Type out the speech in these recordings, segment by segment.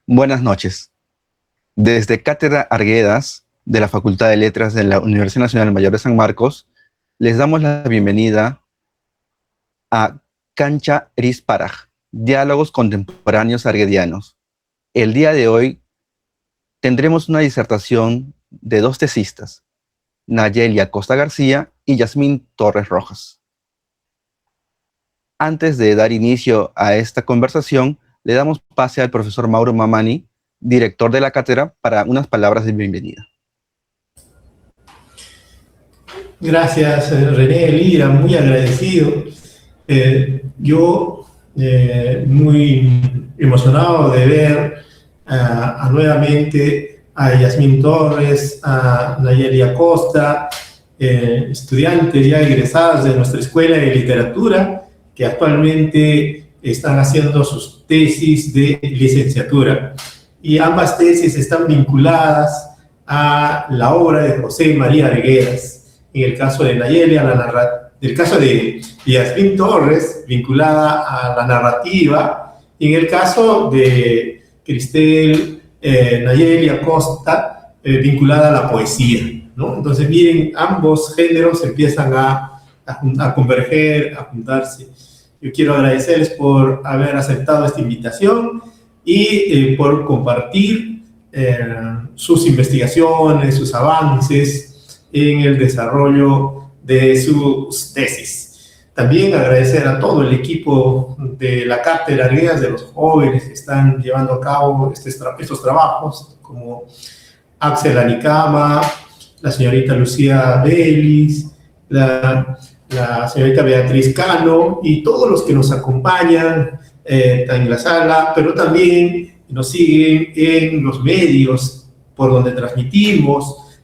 Buenas noches. Desde Cátedra Arguedas de la Facultad de Letras de la Universidad Nacional Mayor de San Marcos, les damos la bienvenida a Cancha Risparaj, Diálogos Contemporáneos Arguedianos. El día de hoy tendremos una disertación de dos tesistas, Nayeli Acosta García y Yasmín Torres Rojas. Antes de dar inicio a esta conversación, le damos pase al profesor Mauro Mamani, director de la cátedra, para unas palabras de bienvenida. Gracias, René Lira, muy agradecido. Yo muy emocionado de ver nuevamente a Yasmín Torres, a Nayeli Acosta, estudiantes ya egresadas de nuestra Escuela de Literatura, que actualmente están haciendo sus tesis de licenciatura. Y ambas tesis están vinculadas a la obra de José María Arguedas. En el caso de Nayeli, del caso de Yasmín Torres, vinculada a la narrativa, y en el caso de Cristel Nayeli Acosta, vinculada a la poesía, ¿no? Entonces, miren, ambos géneros empiezan a converger, a juntarse. Yo quiero agradecerles por haber aceptado esta invitación y por compartir sus investigaciones, sus avances en el desarrollo de sus tesis. También agradecer a todo el equipo de la Cátedra Arguedas, de los jóvenes que están llevando a cabo estos trabajos, como Axel Anicama, la señorita Lucía Vélez, la señorita Beatriz Cano y todos los que nos acompañan en la sala, pero también nos siguen en los medios por donde transmitimos,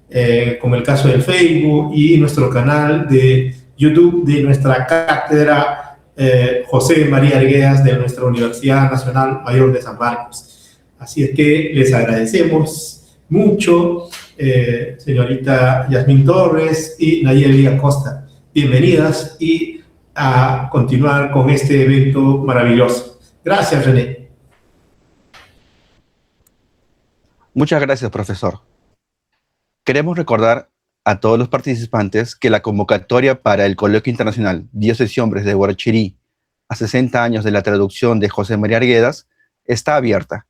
como el caso del Facebook y nuestro canal de YouTube de nuestra cátedra José María Arguedas de nuestra Universidad Nacional Mayor de San Marcos. Así es que les agradecemos mucho, señorita Yasmín Torres y Nayeli Acosta. Bienvenidas y a continuar con este evento maravilloso. Gracias, René. Muchas gracias, profesor. Queremos recordar a todos los participantes que la convocatoria para el Coloquio Internacional Dioses y Hombres de Huarachirí a 60 años de la traducción de José María Arguedas está abierta.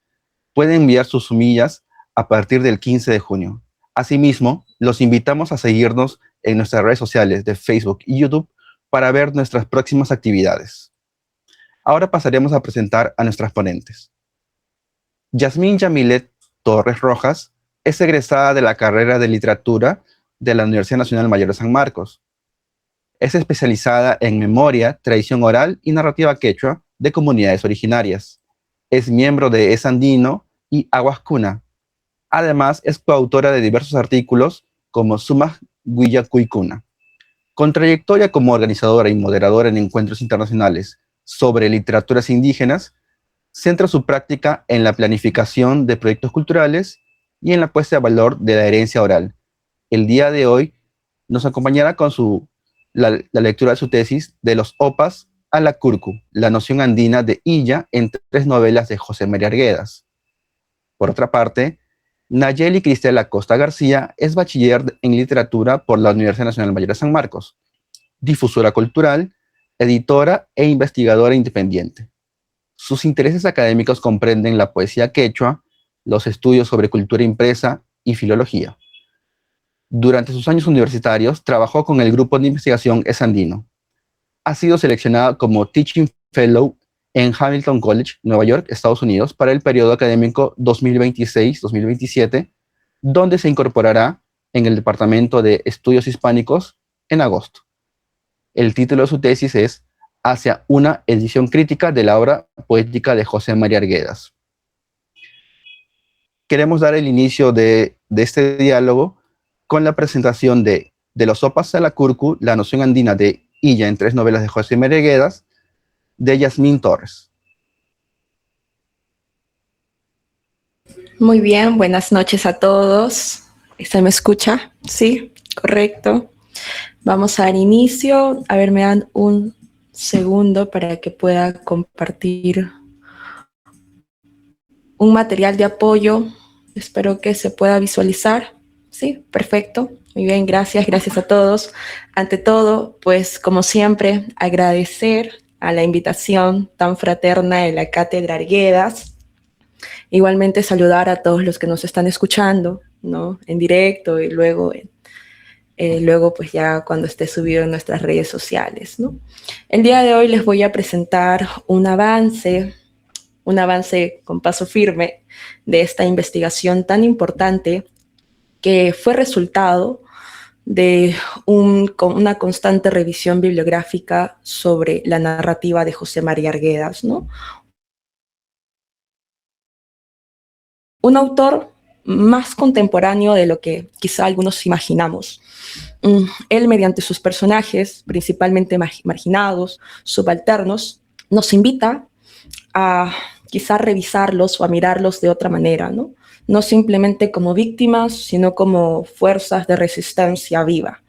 Pueden enviar sus sumillas a partir del 15 de junio. Asimismo, los invitamos a seguirnos en nuestras redes sociales de Facebook y YouTube para ver nuestras próximas actividades. Ahora pasaremos a presentar a nuestras ponentes. Yasmín Yamilet Torres Rojas es egresada de la carrera de Literatura de la Universidad Nacional Mayor de San Marcos. Es especializada en memoria, tradición oral y narrativa quechua de comunidades originarias. Es miembro de Es Andino y Aguas Cuna. Además, es coautora de diversos artículos como Sumaj Guillacuicuna. Con trayectoria como organizadora y moderadora en encuentros internacionales sobre literaturas indígenas, centra su práctica en la planificación de proyectos culturales y en la puesta a valor de la herencia oral. El día de hoy nos acompañará con la lectura de su tesis de los Opas a la Curcu, la noción andina de Illa en 3 novelas de José María Arguedas. Por otra parte, Nayeli Cristel Acosta García es bachiller en literatura por la Universidad Nacional Mayor de San Marcos, difusora cultural, editora e investigadora independiente. Sus intereses académicos comprenden la poesía quechua, los estudios sobre cultura impresa y filología. Durante sus años universitarios trabajó con el grupo de investigación Es Andino. Ha sido seleccionada como Teaching Fellow en Hamilton College, Nueva York, Estados Unidos, para el periodo académico 2026-2027, donde se incorporará en el Departamento de Estudios Hispánicos en agosto. El título de su tesis es Hacia una edición crítica de la obra poética de José María Arguedas. Queremos dar el inicio de este diálogo con la presentación de los Opas a la Curcu, la noción andina de Illa en 3 novelas de José María Arguedas, de Yasmín Torres. Muy bien, buenas noches a todos. ¿Se me escucha? Sí, correcto. Vamos a dar inicio. A ver, me dan un segundo para que pueda compartir un material de apoyo. Espero que se pueda visualizar. Sí, perfecto. Muy bien, gracias a todos. Ante todo, pues como siempre, agradecer a la invitación tan fraterna de la Cátedra Arguedas. Igualmente saludar a todos los que nos están escuchando, ¿no? En directo y luego pues ya cuando esté subido en nuestras redes sociales, ¿no? El día de hoy les voy a presentar un avance con paso firme de esta investigación tan importante que fue resultado de una constante revisión bibliográfica sobre la narrativa de José María Arguedas, ¿no? Un autor más contemporáneo de lo que quizá algunos imaginamos. Él, mediante sus personajes, principalmente marginados, subalternos, nos invita a quizá revisarlos o a mirarlos de otra manera, ¿no? No simplemente como víctimas, sino como fuerzas de resistencia viva.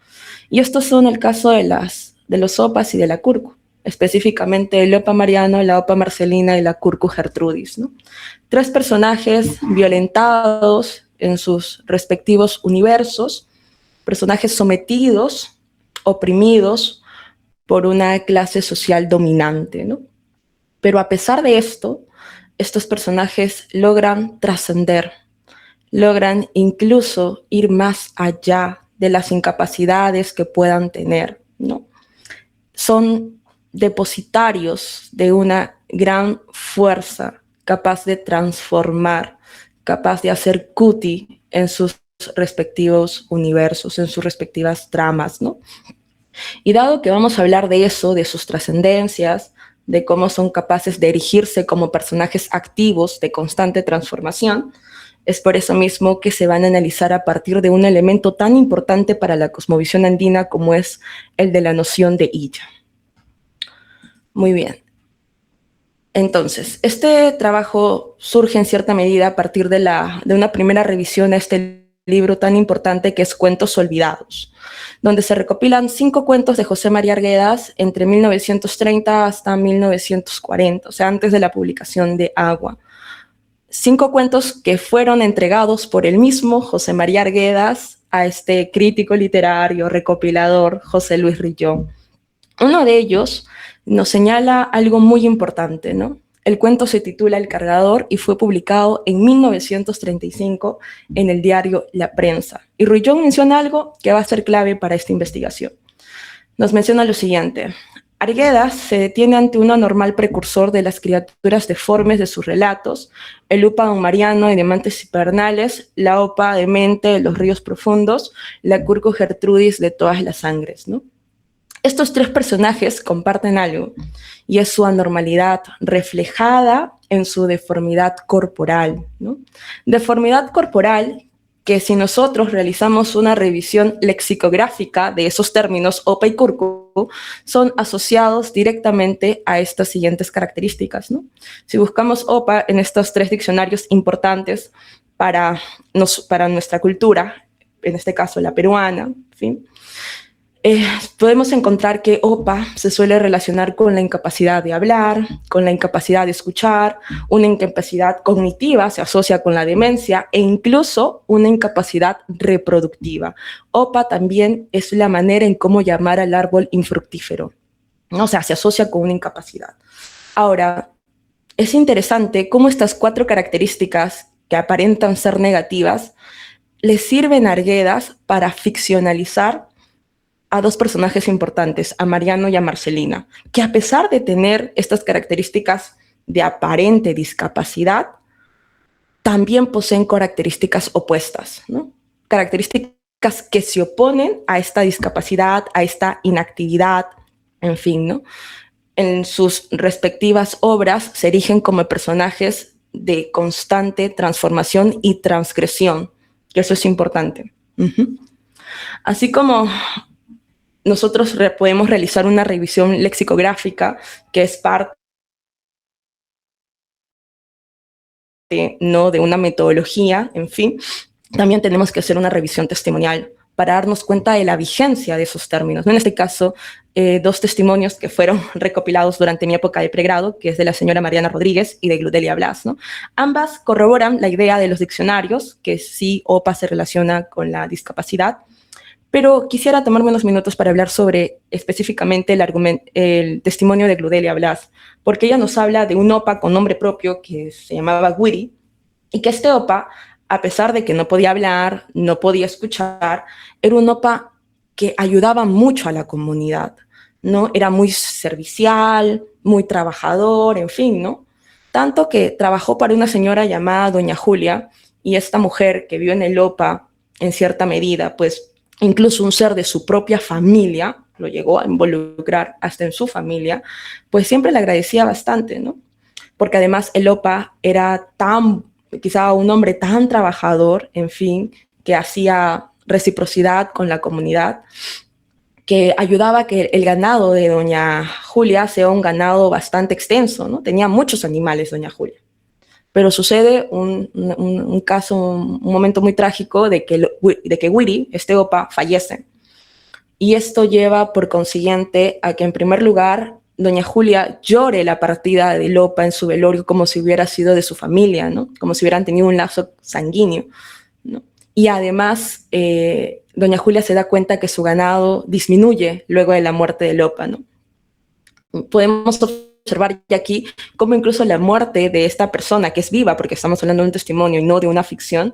Y estos son el caso de los Opas y de la Curcu, específicamente el Opa Mariano, la Opa Marcelina y la Curcu Gertrudis, ¿no? 3 personajes violentados en sus respectivos universos, personajes sometidos, oprimidos por una clase social dominante, ¿no? Pero a pesar de esto, estos personajes logran trascender, logran incluso ir más allá de las incapacidades que puedan tener, ¿no? Son depositarios de una gran fuerza capaz de transformar, capaz de hacer cuti en sus respectivos universos, en sus respectivas tramas, ¿no? Y dado que vamos a hablar de eso, de sus trascendencias, de cómo son capaces de erigirse como personajes activos de constante transformación, es por eso mismo que se van a analizar a partir de un elemento tan importante para la cosmovisión andina como es el de la noción de Illa. Muy bien. Entonces, este trabajo surge en cierta medida a partir de una primera revisión a este libro tan importante que es Cuentos Olvidados, donde se recopilan 5 cuentos de José María Arguedas entre 1930 hasta 1940, o sea, antes de la publicación de Agua. 5 cuentos que fueron entregados por el mismo José María Arguedas a este crítico literario, recopilador, José Luis Rillón. Uno de ellos nos señala algo muy importante, ¿no? El cuento se titula El Cargador y fue publicado en 1935 en el diario La Prensa. Y Rillón menciona algo que va a ser clave para esta investigación. Nos menciona lo siguiente: Arguedas se detiene ante un anormal precursor de las criaturas deformes de sus relatos, el Upa Don Mariano de Diamantes Hibernales, la Opa Demente de los Ríos Profundos, la Curcu Gertrudis de Todas las Sangres, ¿no? Estos 3 personajes comparten algo, y es su anormalidad reflejada en su deformidad corporal, ¿no? Deformidad corporal que, si nosotros realizamos una revisión lexicográfica de esos términos, Opa y Curcu, son asociados directamente a estas siguientes características, ¿no? Si buscamos Opa en estos 3 diccionarios importantes para nuestra cultura, en este caso la peruana, en fin, podemos encontrar que Opa se suele relacionar con la incapacidad de hablar, con la incapacidad de escuchar, una incapacidad cognitiva, se asocia con la demencia e incluso una incapacidad reproductiva. Opa también es la manera en cómo llamar al árbol infructífero, ¿no? O sea, se asocia con una incapacidad. Ahora, es interesante cómo estas 4 características que aparentan ser negativas le sirven a Arguedas para ficcionalizar a 2 personajes importantes, a Mariano y a Marcelina, que a pesar de tener estas características de aparente discapacidad, también poseen características opuestas, ¿no? Características que se oponen a esta discapacidad, a esta inactividad, en fin, ¿no? En sus respectivas obras se erigen como personajes de constante transformación y transgresión, que eso es importante. Así como nosotros podemos realizar una revisión lexicográfica que es parte, ¿no?, de una metodología, en fin, también tenemos que hacer una revisión testimonial para darnos cuenta de la vigencia de esos términos, ¿no? En este caso, dos testimonios que fueron recopilados durante mi época de pregrado, que es de la señora Mariana Rodríguez y de Gludelia Blas, ¿no? Ambas corroboran la idea de los diccionarios, que sí OPA se relaciona con la discapacidad, pero quisiera tomarme unos minutos para hablar sobre específicamente el testimonio de Gludelia Blas, porque ella nos habla de un OPA con nombre propio que se llamaba Wiri, y que este OPA, a pesar de que no podía hablar, no podía escuchar, era un OPA que ayudaba mucho a la comunidad, ¿no? Era muy servicial, muy trabajador, en fin, ¿no? Tanto que trabajó para una señora llamada Doña Julia, y esta mujer que vive en el OPA, en cierta medida, pues incluso un ser de su propia familia, lo llegó a involucrar hasta en su familia, pues siempre le agradecía bastante, ¿no? Porque además el OPA era quizá un hombre tan trabajador, en fin, que hacía reciprocidad con la comunidad, que ayudaba a que el ganado de Doña Julia sea un ganado bastante extenso, ¿no? Tenía muchos animales Doña Julia. Pero sucede un caso, un momento muy trágico de que Wiri, este OPA, fallece. Y esto lleva, por consiguiente, a que en primer lugar Doña Julia llore la partida del OPA en su velorio como si hubiera sido de su familia, ¿no? Como si hubieran tenido un lazo sanguíneo, ¿no? Y además, Doña Julia se da cuenta que su ganado disminuye luego de la muerte del OPA, ¿no? Podemos observar ya aquí cómo incluso la muerte de esta persona, que es viva, porque estamos hablando de un testimonio y no de una ficción,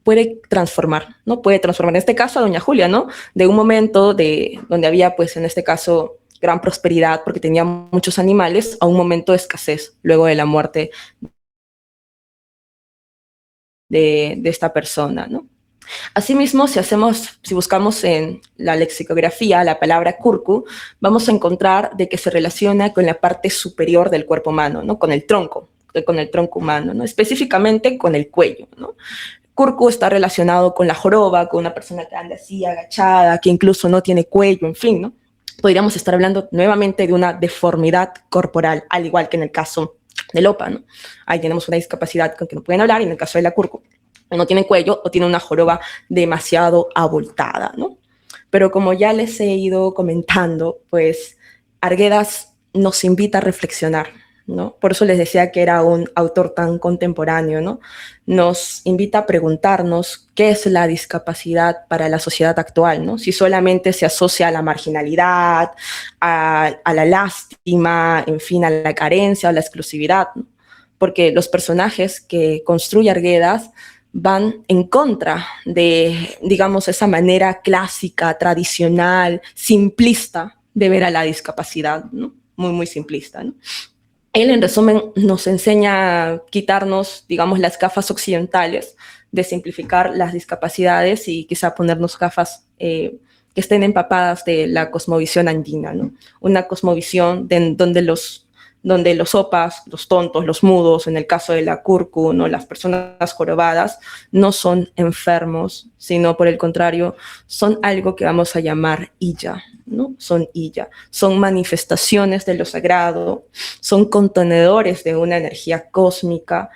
puede transformar, ¿no? Puede transformar, en este caso, a Doña Julia, ¿no? De un momento donde había, pues, en este caso, gran prosperidad porque tenía muchos animales, a un momento de escasez, luego de la muerte de esta persona, ¿no? Asimismo, si buscamos en la lexicografía la palabra curcu, vamos a encontrar de que se relaciona con la parte superior del cuerpo humano, ¿no? Con el tronco humano, ¿no? Específicamente con el cuello, ¿no? Curcu está relacionado con la joroba, con una persona que anda así agachada, que incluso no tiene cuello, en fin, ¿no? Podríamos estar hablando nuevamente de una deformidad corporal, al igual que en el caso del OPA, ¿no? Ahí tenemos una discapacidad con que no pueden hablar, y en el caso de la curcu, no tiene cuello o tiene una joroba demasiado abultada, ¿no? Pero como ya les he ido comentando, pues Arguedas nos invita a reflexionar, ¿no? Por eso les decía que era un autor tan contemporáneo, ¿no? Nos invita a preguntarnos qué es la discapacidad para la sociedad actual, ¿no? Si solamente se asocia a la marginalidad, a la lástima, en fin, a la carencia, a la exclusividad, ¿no? Porque los personajes que construye Arguedas van en contra de, digamos, esa manera clásica, tradicional, simplista de ver a la discapacidad, ¿no? Muy, muy simplista, ¿no? Él, en resumen, nos enseña a quitarnos, digamos, las gafas occidentales, de simplificar las discapacidades y quizá ponernos gafas que estén empapadas de la cosmovisión andina, ¿no? Una cosmovisión donde los opas, los tontos, los mudos, en el caso de la curcu, ¿no? Las personas jorobadas, no son enfermos, sino por el contrario, son algo que vamos a llamar illa, ¿no? Son illa, son manifestaciones de lo sagrado, son contenedores de una energía cósmica,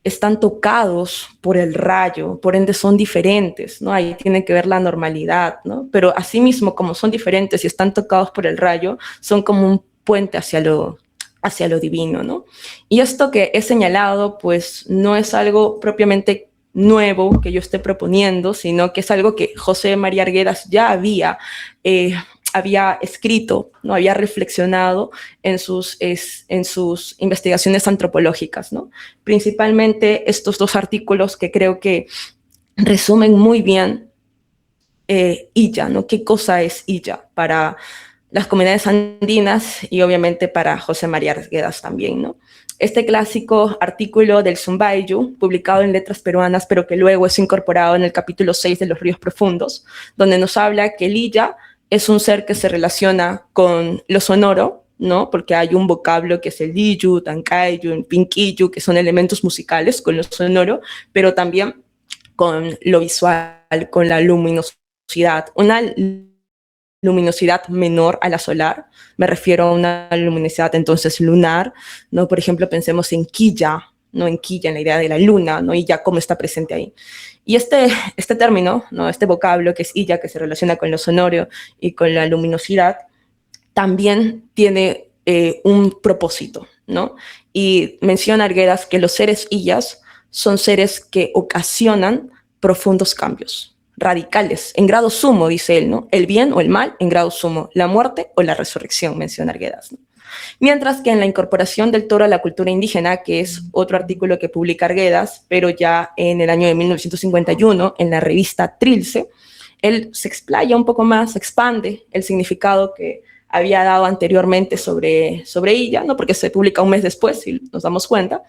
están tocados por el rayo, por ende son diferentes, ¿no? Ahí tiene que ver la normalidad, ¿no? Pero asimismo, como son diferentes y están tocados por el rayo, son como un puente hacia lo divino, ¿no? Y esto que he señalado, pues no es algo propiamente nuevo que yo esté proponiendo, sino que es algo que José María Arguedas ya había escrito, ¿no? Había reflexionado en sus investigaciones antropológicas, ¿no? Principalmente estos dos artículos que creo que resumen muy bien Illa, ¿no? ¿Qué cosa es Illa para las comunidades andinas y obviamente para José María Arguedas también, ¿no? Este clásico artículo del Zumbaiju, publicado en Letras Peruanas, pero que luego es incorporado en el capítulo 6 de Los Ríos Profundos, donde nos habla que el Illa es un ser que se relaciona con lo sonoro, ¿no? Porque hay un vocablo que es el Liyu, Tankayu, el Pinkiyu, que son elementos musicales con lo sonoro, pero también con lo visual, con la luminosidad. Una luminosidad menor a la solar, me refiero a una luminosidad entonces lunar, ¿no? Por ejemplo, pensemos en Quilla, ¿no? En quilla, en la idea de la luna, ¿no? Y ya cómo está presente ahí. Y este término, ¿no? Este vocablo que es illa, que se relaciona con lo sonoro y con la luminosidad, también tiene un propósito, ¿no? Y menciona Arguedas que los seres illas son seres que ocasionan profundos cambios, radicales, en grado sumo, dice él, ¿no? El bien o el mal en grado sumo, la muerte o la resurrección, menciona Arguedas, ¿no? Mientras que en la incorporación del toro a la cultura indígena, que es otro artículo que publica Arguedas, pero ya en el año de 1951, en la revista Trilce, él se explaya un poco más, expande el significado que había dado anteriormente sobre ella, ¿no? Porque se publica un mes después, si nos damos cuenta,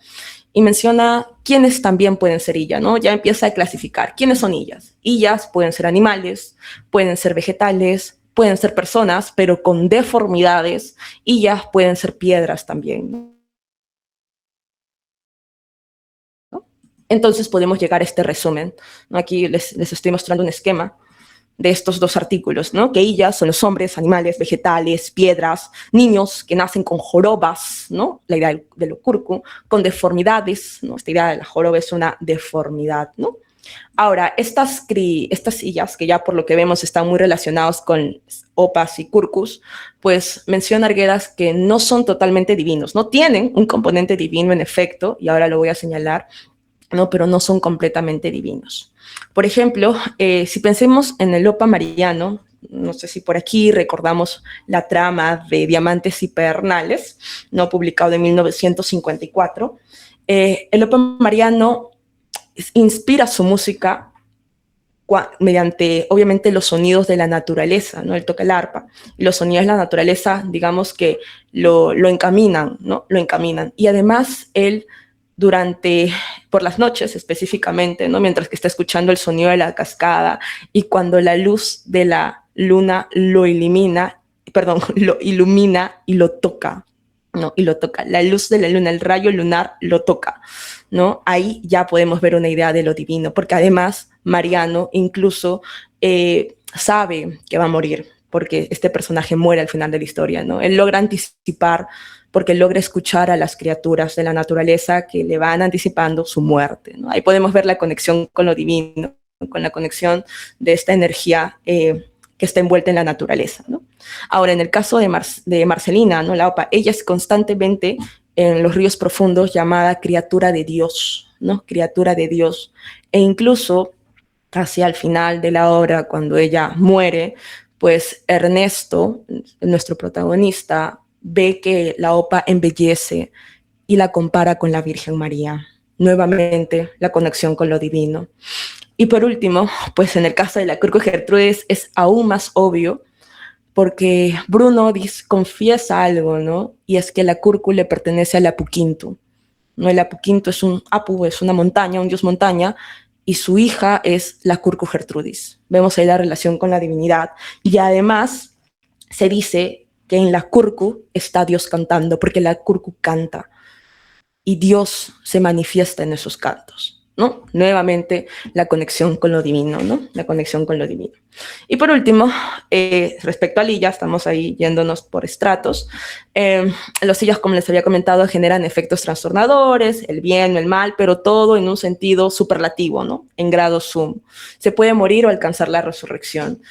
y menciona quiénes también pueden ser illa, ¿no? Ya empieza a clasificar quiénes son illas. Illas pueden ser animales, pueden ser vegetales, pueden ser personas, pero con deformidades. Illas pueden ser piedras también, ¿no? Entonces podemos llegar a este resumen, ¿no? Aquí les estoy mostrando un esquema de estos dos artículos, ¿no? Que illas son los hombres, animales, vegetales, piedras, niños que nacen con jorobas, ¿no? La idea de lo curcu, con deformidades, ¿no? Esta idea de la joroba es una deformidad, ¿no? Ahora, estas illas, que ya por lo que vemos están muy relacionados con opas y curcus, pues menciona Arguedas que no son totalmente divinos, no tienen un componente divino en efecto, y ahora lo voy a señalar, ¿no? Pero no son completamente divinos. Por ejemplo, si pensemos en el Opa mariano, no sé si por aquí recordamos la trama de Diamantes y Pedernales, ¿no? Publicado en 1954, el Opa mariano inspira su música mediante, obviamente, los sonidos de la naturaleza, ¿no? Él toca el arpa, y los sonidos de la naturaleza, digamos que lo encaminan, ¿no? Lo encaminan. Y además, él por las noches específicamente, ¿no? Mientras que está escuchando el sonido de la cascada y cuando la luz de la luna lo ilumina y lo toca, ¿no? Y lo toca. La luz de la luna, el rayo lunar lo toca, ¿no? Ahí ya podemos ver una idea de lo divino, porque además Mariano incluso sabe que va a morir, porque este personaje muere al final de la historia, ¿no? Él logra anticipar, porque logra escuchar a las criaturas de la naturaleza que le van anticipando su muerte, ¿no? Ahí podemos ver la conexión con lo divino, con la conexión de esta energía que está envuelta en la naturaleza, ¿no? Ahora, en el caso de Marcelina, ¿no? La opa, ella es constantemente en los ríos profundos llamada criatura de Dios, ¿no? Criatura de Dios. E incluso hacia el final de la obra, cuando ella muere, pues Ernesto, nuestro protagonista, ve que la opa embellece y la compara con la Virgen María. Nuevamente, la conexión con lo divino. Y por último, pues en el caso de la Curcu Gertrudis es aún más obvio, porque Bruno confiesa algo, ¿no? Y es que la Curcu le pertenece al Apuquinto, ¿no? El Apuquinto es es una montaña, un dios montaña, y su hija es la Curcu Gertrudis. Vemos ahí la relación con la divinidad. Y además se dice que en la Curcu está Dios cantando, porque la Curcu canta y Dios se manifiesta en esos cantos, ¿no? Nuevamente la conexión con lo divino, ¿no? La conexión con lo divino. Y por último, respecto a Lilla, estamos ahí yéndonos por estratos. Los sillas, como les había comentado, generan efectos trastornadores, el bien o el mal, pero todo en un sentido superlativo, ¿no? En grado sum. Se puede morir o alcanzar la resurrección.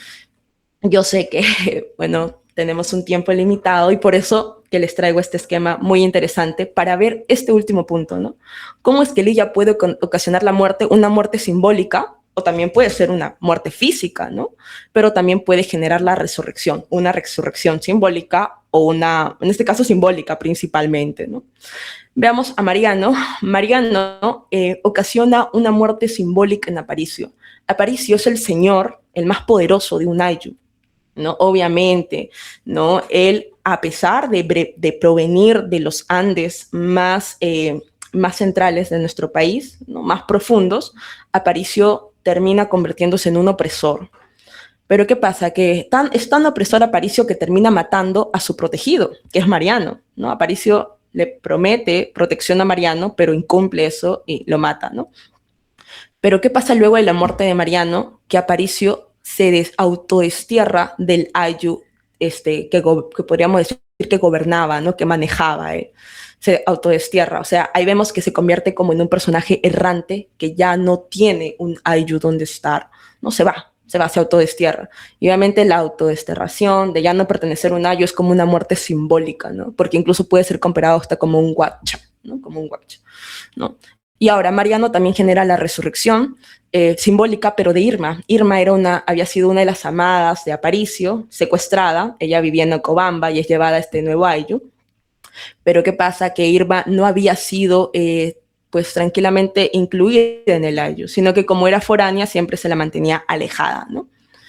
Yo sé que, bueno, tenemos un tiempo limitado y por eso que les traigo este esquema muy interesante para ver este último punto, ¿no? ¿Cómo es que Lilla puede ocasionar la muerte, una muerte simbólica, o también puede ser una muerte física, ¿no? Pero también puede generar la resurrección, una resurrección simbólica o una, en este caso simbólica principalmente, ¿no? Veamos a Mariano. Mariano ocasiona una muerte simbólica en Aparicio. Aparicio es el señor, el más poderoso de un ayllu, ¿no? Obviamente, ¿no? Él, a pesar de provenir de los Andes más centrales de nuestro país, ¿no? Más profundos, Aparicio termina convirtiéndose en un opresor. Pero ¿qué pasa? Que es tan opresor Aparicio que termina matando a su protegido, que es Mariano, ¿no? Aparicio le promete protección a Mariano, pero incumple eso y lo mata, ¿no? Pero ¿qué pasa luego de la muerte de Mariano? Que Aparicio se autodestierra del ayllu que podríamos decir que gobernaba, ¿no? Que manejaba él. se autodestierra. O sea, ahí vemos que se convierte como en un personaje errante que ya no tiene un ayllu donde estar, ¿no? Se autodestierra. Y obviamente la autodesterración de ya no pertenecer a un ayllu es como una muerte simbólica, ¿no? Porque incluso puede ser comparado hasta como un huacha, ¿no? Como un huacha, ¿no? Y ahora Mariano también genera la resurrección simbólica, pero de Irma. Irma había sido una de las amadas de Aparicio, secuestrada. Ella vivía en Ocobamba y es llevada a este nuevo ayllu. Pero ¿qué pasa? Que Irma no había sido pues tranquilamente incluida en el ayllu, sino que como era foránea siempre se la mantenía alejada, ¿no?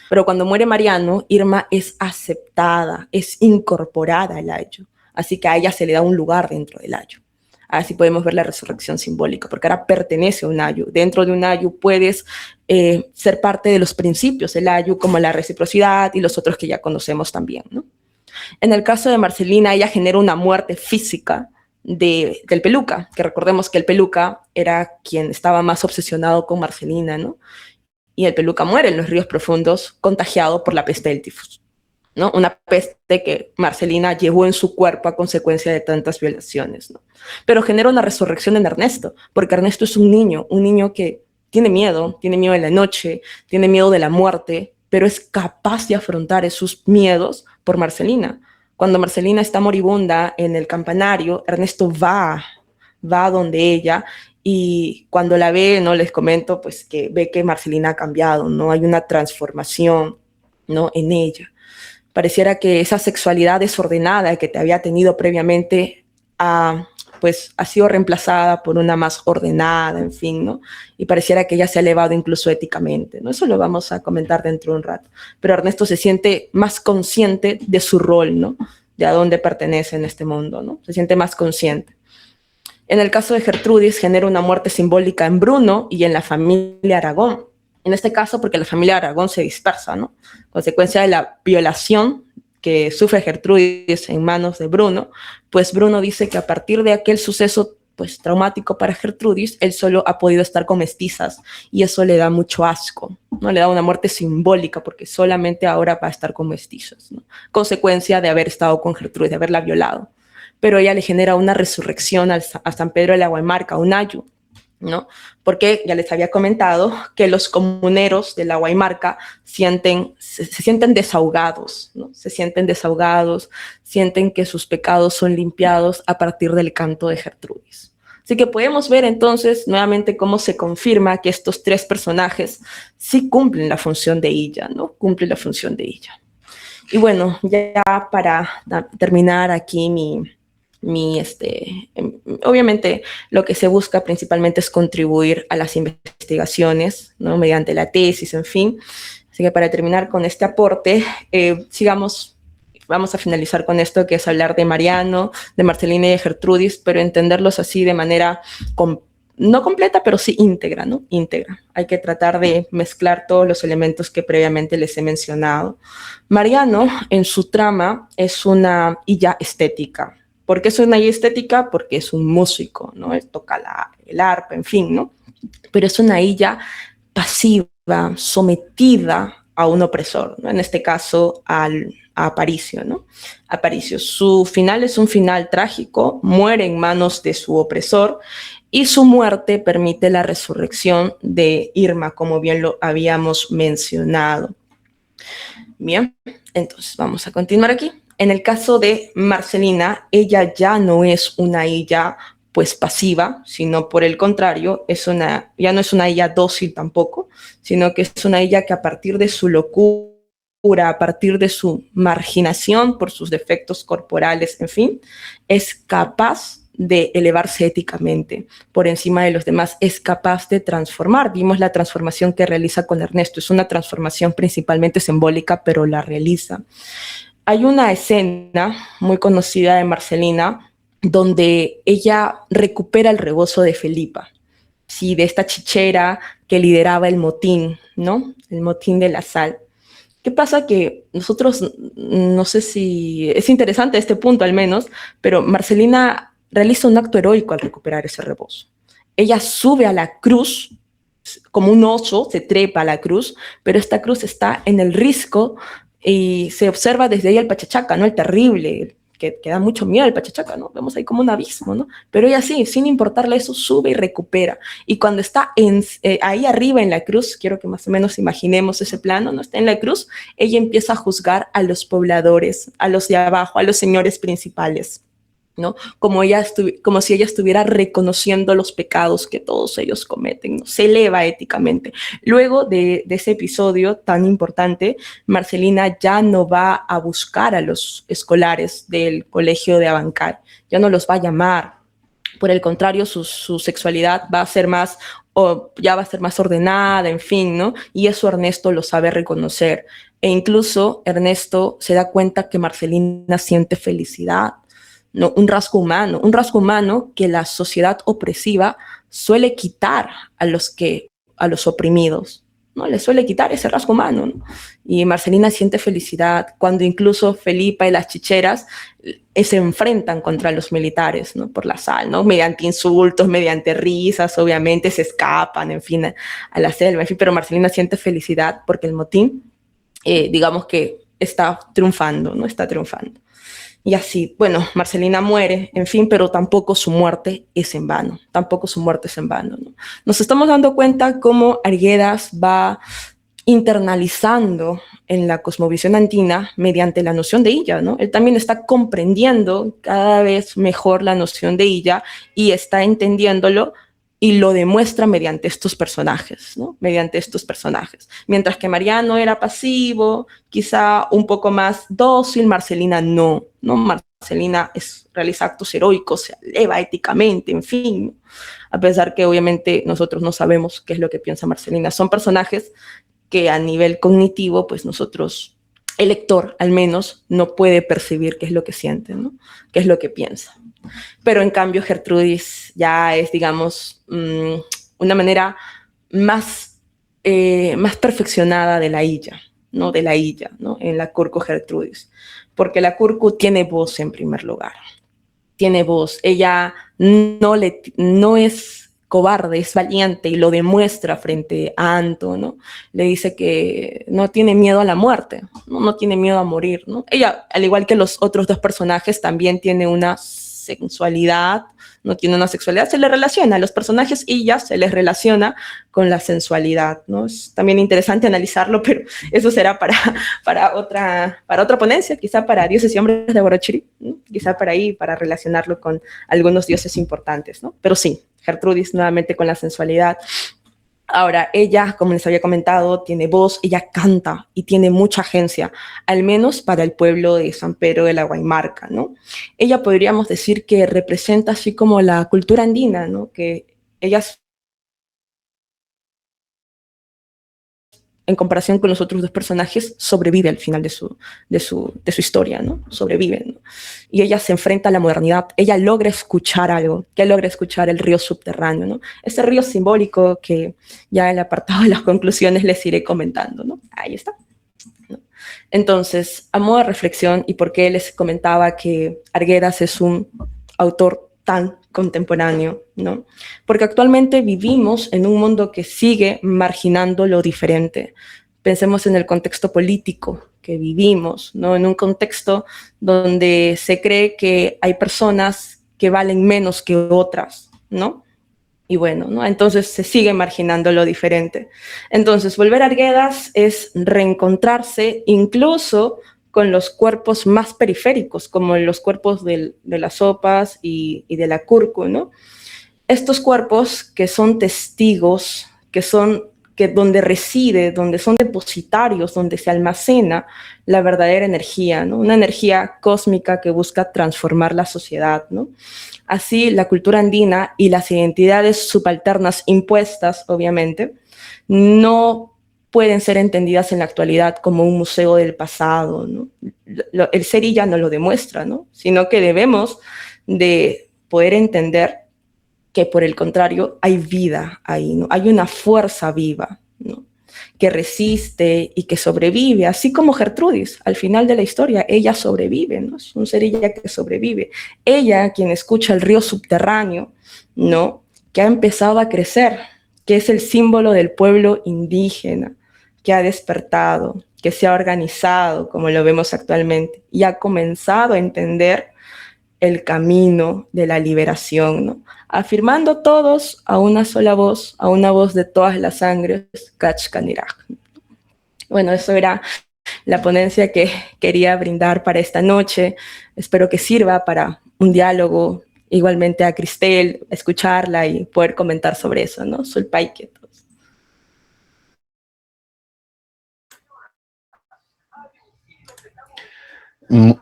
Pero cuando muere Mariano, Irma es aceptada, es incorporada al ayllu, así que a ella se le da un lugar dentro del ayllu. Así podemos ver la resurrección simbólica, porque ahora pertenece a un ayllu. Dentro de un ayllu puedes ser parte de los principios del ayllu, como la reciprocidad y los otros que ya conocemos también, ¿no? En el caso de Marcelina, ella genera una muerte física del Peluca, que recordemos que el Peluca era quien estaba más obsesionado con Marcelina, ¿no? Y el Peluca muere en los ríos profundos contagiado por la peste del tifus, ¿no? Una peste que Marcelina llevó en su cuerpo a consecuencia de tantas violaciones, ¿no? Pero genera una resurrección en Ernesto, porque Ernesto es un niño que tiene miedo de la noche, tiene miedo de la muerte, pero es capaz de afrontar esos miedos por Marcelina. Cuando Marcelina está moribunda en el campanario, Ernesto va donde ella y cuando la ve, no les comento, pues que ve que Marcelina ha cambiado, ¿no? Hay una transformación, ¿no? En ella. Pareciera que esa sexualidad desordenada que te había tenido previamente pues ha sido reemplazada por una más ordenada, en fin, ¿no? Y pareciera que ella se ha elevado incluso éticamente, ¿no? Eso lo vamos a comentar dentro de un rato. Pero Ernesto se siente más consciente de su rol, ¿no? De a dónde pertenece en este mundo, ¿no? Se siente más consciente. En el caso de Gertrudis, genera una muerte simbólica en Bruno y en la familia Aragón. En este caso, porque la familia Aragón se dispersa, ¿no? Consecuencia de la violación que sufre Gertrudis en manos de Bruno, pues Bruno dice que a partir de aquel suceso pues traumático para Gertrudis, él solo ha podido estar con mestizas y eso le da mucho asco, ¿no? Le da una muerte simbólica porque solamente ahora va a estar con mestizas, ¿no? Consecuencia de haber estado con Gertrudis, de haberla violado. Pero ella le genera una resurrección a San Pedro de la Guaymarca, un ayllu, ¿no? Porque ya les había comentado que los comuneros de la Guaymarca se sienten desahogados, ¿no? Se sienten desahogados, sienten que sus pecados son limpiados a partir del canto de Gertrudis. Así que podemos ver entonces nuevamente cómo se confirma que estos tres personajes sí cumplen la función de ella, ¿no? Cumplen la función de ella. Y bueno, ya para terminar aquí obviamente lo que se busca principalmente es contribuir a las investigaciones, ¿no? Mediante la tesis, en fin. Así que para terminar con este aporte, vamos a finalizar con esto, que es hablar de Mariano, de Marcelina y de Gertrudis, pero entenderlos así de manera no completa, pero sí íntegra, ¿no? Íntegra. Hay que tratar de mezclar todos los elementos que previamente les he mencionado. Mariano, en su trama, es una illa estética. ¿Por qué es una illa estética? Porque es un músico, ¿no? Él toca el arpa, en fin, ¿no? Pero es una illa pasiva, sometida a un opresor, ¿no? En este caso a Aparicio, ¿no? Aparicio, su final es un final trágico, muere en manos de su opresor y su muerte permite la resurrección de Irma, como bien lo habíamos mencionado. Bien, entonces vamos a continuar aquí. En el caso de Marcelina, ella ya no es una illa pues pasiva, sino por el contrario, ya no es una illa dócil tampoco, sino que es una illa que a partir de su locura, a partir de su marginación por sus defectos corporales, en fin, es capaz de elevarse éticamente por encima de los demás, es capaz de transformar. Vimos la transformación que realiza con Ernesto, es una transformación principalmente simbólica, pero la realiza. Hay una escena muy conocida de Marcelina donde ella recupera el rebozo de Felipa, sí, de esta chichera que lideraba el motín, ¿no? El motín de la sal. ¿Qué pasa? Que nosotros, no sé si es interesante este punto al menos, pero Marcelina realiza un acto heroico al recuperar ese rebozo. Ella sube a la cruz, como un oso, se trepa a la cruz, pero esta cruz está en el risco y se observa desde ahí el Pachachaca, ¿no? El terrible, que da mucho miedo el Pachachaca, ¿no? Vemos ahí como un abismo, ¿no? Pero ella sí, sin importarle eso, sube y recupera. Y cuando está ahí arriba en la cruz, quiero que más o menos imaginemos ese plano, ¿no? Está en la cruz, ella empieza a juzgar a los pobladores, a los de abajo, a los señores principales, ¿no? Como si ella estuviera reconociendo los pecados que todos ellos cometen, ¿no? Se eleva éticamente. Luego de ese episodio tan importante, Marcelina ya no va a buscar a los escolares del colegio de Abancay, ya no los va a llamar. Por el contrario, su sexualidad va a ser más, ya va a ser más ordenada, en fin, ¿no? Y eso Ernesto lo sabe reconocer. E incluso Ernesto se da cuenta que Marcelina siente felicidad, ¿no? Un rasgo humano que la sociedad opresiva suele quitar a los oprimidos, ¿no? Le suele quitar ese rasgo humano, ¿no? Y Marcelina siente felicidad cuando incluso Felipa y las chicheras se enfrentan contra los militares, ¿no? Por la sal, ¿no? Mediante insultos, mediante risas, obviamente se escapan, en fin, a la selva, en fin, pero Marcelina siente felicidad porque el motín, digamos que está triunfando, ¿no? Está triunfando. Y así, bueno, Marcelina muere, en fin, pero tampoco su muerte es en vano, ¿no? Nos estamos dando cuenta cómo Arguedas va internalizando en la cosmovisión andina mediante la noción de illa, ¿no? Él también está comprendiendo cada vez mejor la noción de illa y está entendiéndolo y lo demuestra mediante estos personajes, ¿no? Mediante estos personajes. Mientras que Mariano era pasivo, quizá un poco más dócil, Marcelina no, ¿no? Marcelina realiza actos heroicos, se eleva éticamente, en fin, a pesar que obviamente nosotros no sabemos qué es lo que piensa Marcelina. Son personajes que a nivel cognitivo, pues nosotros, el lector al menos, no puede percibir qué es lo que siente, ¿no? Qué es lo que piensa. Pero en cambio Gertrudis ya es, digamos, una manera más perfeccionada de la illa, ¿no? De la illa, ¿no? En la Curcu Gertrudis. Porque la Curcu tiene voz en primer lugar. Tiene voz. Ella no es cobarde, es valiente y lo demuestra frente a Anto, ¿no? Le dice que no tiene miedo a la muerte, no tiene miedo a morir, ¿no? Ella, al igual que los otros dos personajes, también tiene una sensualidad, no tiene una sexualidad, se le relaciona a los personajes y ya se les relaciona con la sensualidad, ¿no? Es también interesante analizarlo, pero eso será para otra ponencia, quizá para Dioses y Hombres de Huarochirí, ¿no? Quizá para ahí, para relacionarlo con algunos dioses importantes, ¿no? Pero sí, Gertrudis nuevamente con la sensualidad. Ahora, ella, como les había comentado, tiene voz, ella canta y tiene mucha agencia, al menos para el pueblo de San Pedro de la Guaymarca, ¿no? Ella podríamos decir que representa así como la cultura andina, ¿no? Que ella, en comparación con los otros dos personajes, sobrevive al final de su historia, ¿no? Sobrevive, ¿no? Y ella se enfrenta a la modernidad, ella logra escuchar algo, que logra escuchar el río subterráneo, ¿no? Ese río simbólico que ya en el apartado de las conclusiones les iré comentando, ¿no? Ahí está, ¿no? Entonces, a modo de reflexión, y por qué les comentaba que Arguedas es un autor tan contemporáneo, ¿no? Porque actualmente vivimos en un mundo que sigue marginando lo diferente. Pensemos en el contexto político que vivimos, ¿no? En un contexto donde se cree que hay personas que valen menos que otras, ¿no? Y bueno, ¿no? Entonces se sigue marginando lo diferente. Entonces, volver a Arguedas es reencontrarse incluso con los cuerpos más periféricos, como los cuerpos de las sopas y de la Curcu, ¿no? Estos cuerpos que son testigos, que donde reside, donde son depositarios, donde se almacena la verdadera energía, ¿no? Una energía cósmica que busca transformar la sociedad, ¿no? Así, la cultura andina y las identidades subalternas impuestas, obviamente, no pueden ser entendidas en la actualidad como un museo del pasado, ¿no? El ser ya no lo demuestra, ¿no? Sino que debemos de poder entender que por el contrario hay vida ahí, ¿no? Hay una fuerza viva, ¿no? Que resiste y que sobrevive, así como Gertrudis, al final de la historia, ella sobrevive, ¿no? Es un ser ella que sobrevive. Ella, quien escucha el río subterráneo, ¿no? Que ha empezado a crecer, que es el símbolo del pueblo indígena, que ha despertado, que se ha organizado, como lo vemos actualmente, y ha comenzado a entender el camino de la liberación, ¿no? Afirmando todos a una sola voz, a una voz de todas las sangres, Kach Kaniraj. Bueno, eso era la ponencia que quería brindar para esta noche. Espero que sirva para un diálogo, igualmente a Cristel, escucharla y poder comentar sobre eso, ¿no? Sulpaique.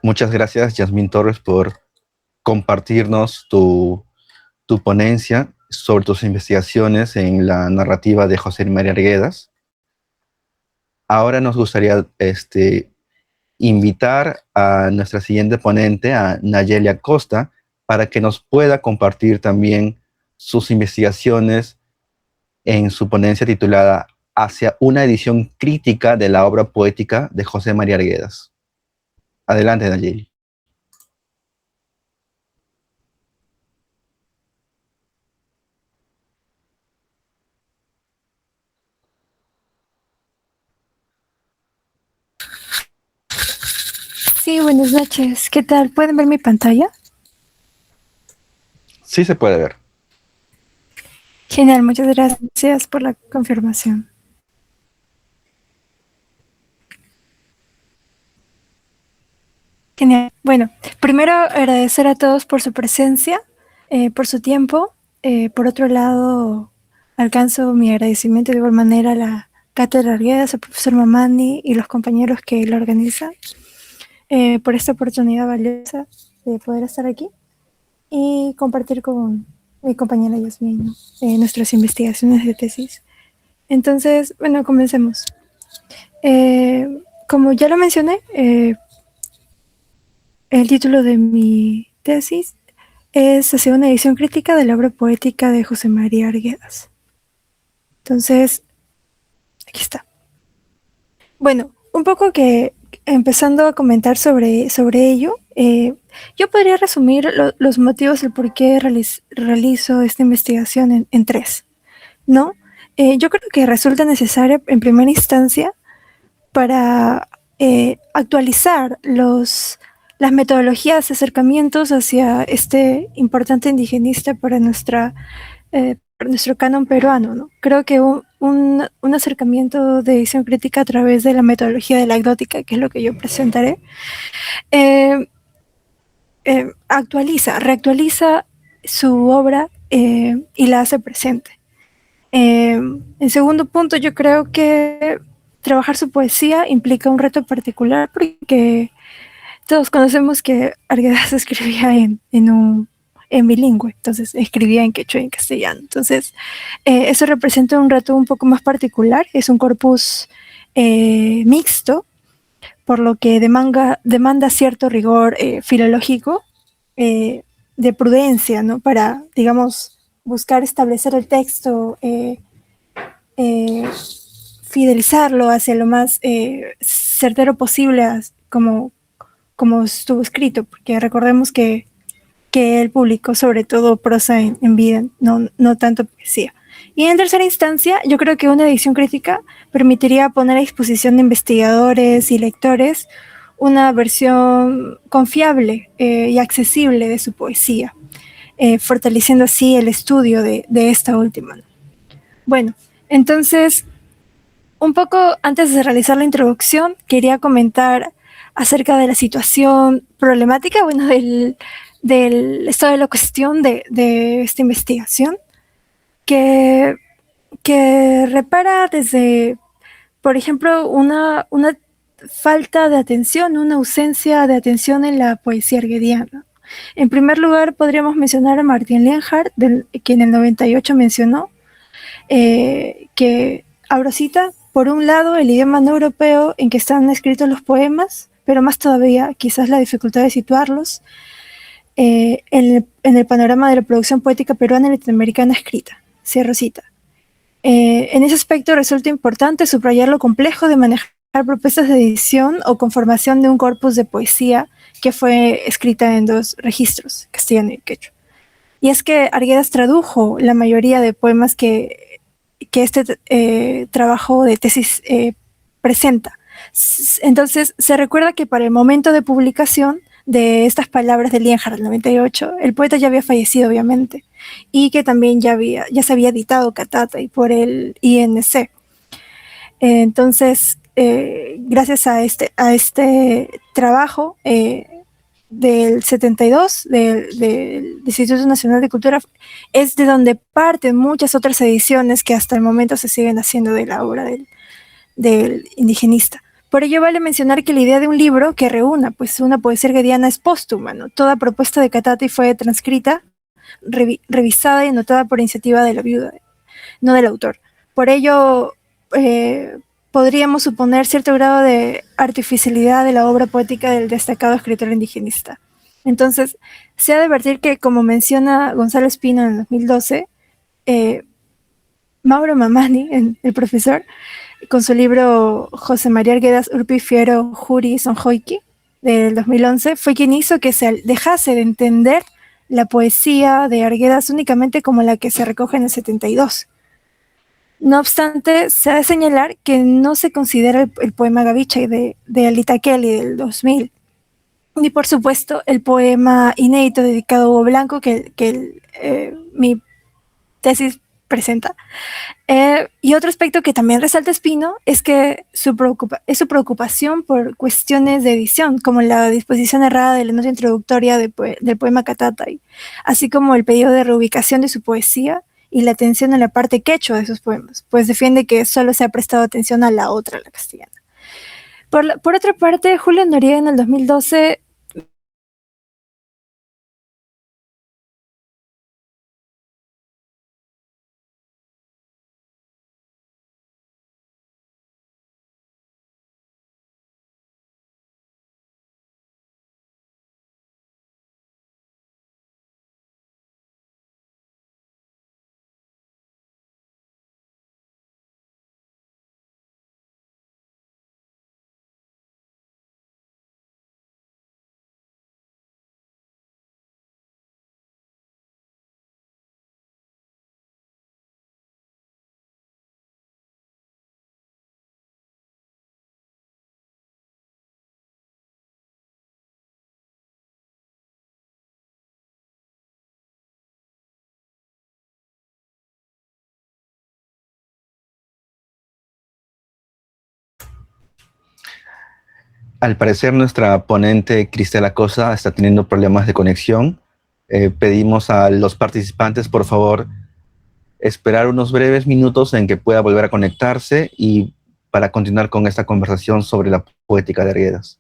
Muchas gracias, Yasmín Torres, por compartirnos tu ponencia sobre tus investigaciones en la narrativa de José María Arguedas. Ahora nos gustaría invitar a nuestra siguiente ponente, a Nayeli Acosta, para que nos pueda compartir también sus investigaciones en su ponencia titulada Hacia una edición crítica de la obra poética de José María Arguedas. Adelante, Nayeli. Sí, buenas noches. ¿Qué tal? ¿Pueden ver mi pantalla? Sí se puede ver. Genial, muchas gracias por la confirmación. Genial. Bueno, primero agradecer a todos por su presencia, por su tiempo. Por otro lado, alcanzo mi agradecimiento de igual manera a la Cátedra Arguedas, al profesor Mamani y los compañeros que lo organizan, por esta oportunidad valiosa de poder estar aquí y compartir con mi compañera Yasmín nuestras investigaciones de tesis. Entonces, bueno, comencemos. Como ya lo mencioné, el título de mi tesis es Hacia una edición crítica de la obra poética de José María Arguedas. Entonces, aquí está. Bueno, un poco que empezando a comentar sobre ello, yo podría resumir los motivos del por qué realizo esta investigación en tres, ¿no? Yo creo que resulta necesaria en primera instancia para actualizar las metodologías de acercamientos hacia este importante indigenista para nuestro canon peruano, ¿no? Creo que un acercamiento de edición crítica a través de la metodología de la agnótica, que es lo que yo presentaré, reactualiza su obra y la hace presente. En segundo punto, yo creo que trabajar su poesía implica un reto particular porque todos conocemos que Arguedas escribía en bilingüe, entonces escribía en quechua y en castellano. Entonces, eso representa un reto un poco más particular, es un corpus mixto, por lo que demanda cierto rigor filológico, de prudencia, ¿no? Para, digamos, buscar establecer el texto, fidelizarlo hacia lo más certero posible, como estuvo escrito, porque recordemos que él publicó sobre todo prosa en vida, no tanto poesía. Y en tercera instancia, yo creo que una edición crítica permitiría poner a disposición de investigadores y lectores una versión confiable y accesible de su poesía, fortaleciendo así el estudio de esta última. Bueno, entonces, un poco antes de realizar la introducción, quería comentar acerca de la situación problemática, bueno, del estado de la cuestión de esta investigación, que repara desde, por ejemplo, una falta de atención, una ausencia de atención en la poesía arguediana. En primer lugar, podríamos mencionar a Martín Lienhardt, quien en el 98 mencionó que, abro cita, por un lado, el idioma no europeo en que están escritos los poemas, pero más todavía, quizás la dificultad de situarlos en el panorama de la producción poética peruana y latinoamericana escrita. Cierro cita. En ese aspecto resulta importante subrayar lo complejo de manejar propuestas de edición o conformación de un corpus de poesía que fue escrita en dos registros, castellano y quechua. Y es que Arguedas tradujo la mayoría de poemas que este trabajo de tesis presenta. Entonces, se recuerda que para el momento de publicación, de estas palabras de Lienhard, el 98, el poeta ya había fallecido, obviamente, y que también ya se había editado Catatai por el INC. Entonces, gracias a este trabajo del 72, del Instituto Nacional de Cultura, es de donde parten muchas otras ediciones que hasta el momento se siguen haciendo de la obra del indigenista. Por ello vale mencionar que la idea de un libro que reúna pues una poesía guediana es póstuma, ¿no? Toda propuesta de Catatai fue transcrita, revisada y anotada por iniciativa de la viuda, no del autor. Por ello, podríamos suponer cierto grado de artificialidad de la obra poética del destacado escritor indigenista. Entonces, se ha de advertir que, como menciona Gonzalo Espino en 2012, Mauro Mamani, el profesor, con su libro José María Arguedas Urpi Fiero Juri Sonjoiki, del 2011, fue quien hizo que se dejase de entender la poesía de Arguedas únicamente como la que se recoge en el 72. No obstante, se ha de señalar que no se considera el poema Gavichai de Alita Kelly del 2000, ni por supuesto el poema inédito dedicado a Hugo Blanco que mi tesis presenta. Y otro aspecto que también resalta Espino es que su preocupación por cuestiones de edición, como la disposición errada de la nota introductoria del poema Catatai, así como el pedido de reubicación de su poesía y la atención a la parte quechua de sus poemas, pues defiende que solo se ha prestado atención a la otra, la castellana. Por otra parte, Julio Noriega en el 2012 Al parecer nuestra ponente Cristel Acosta está teniendo problemas de conexión. Pedimos a los participantes, por favor, esperar unos breves minutos en que pueda volver a conectarse y para continuar con esta conversación sobre la poética de Arguedas.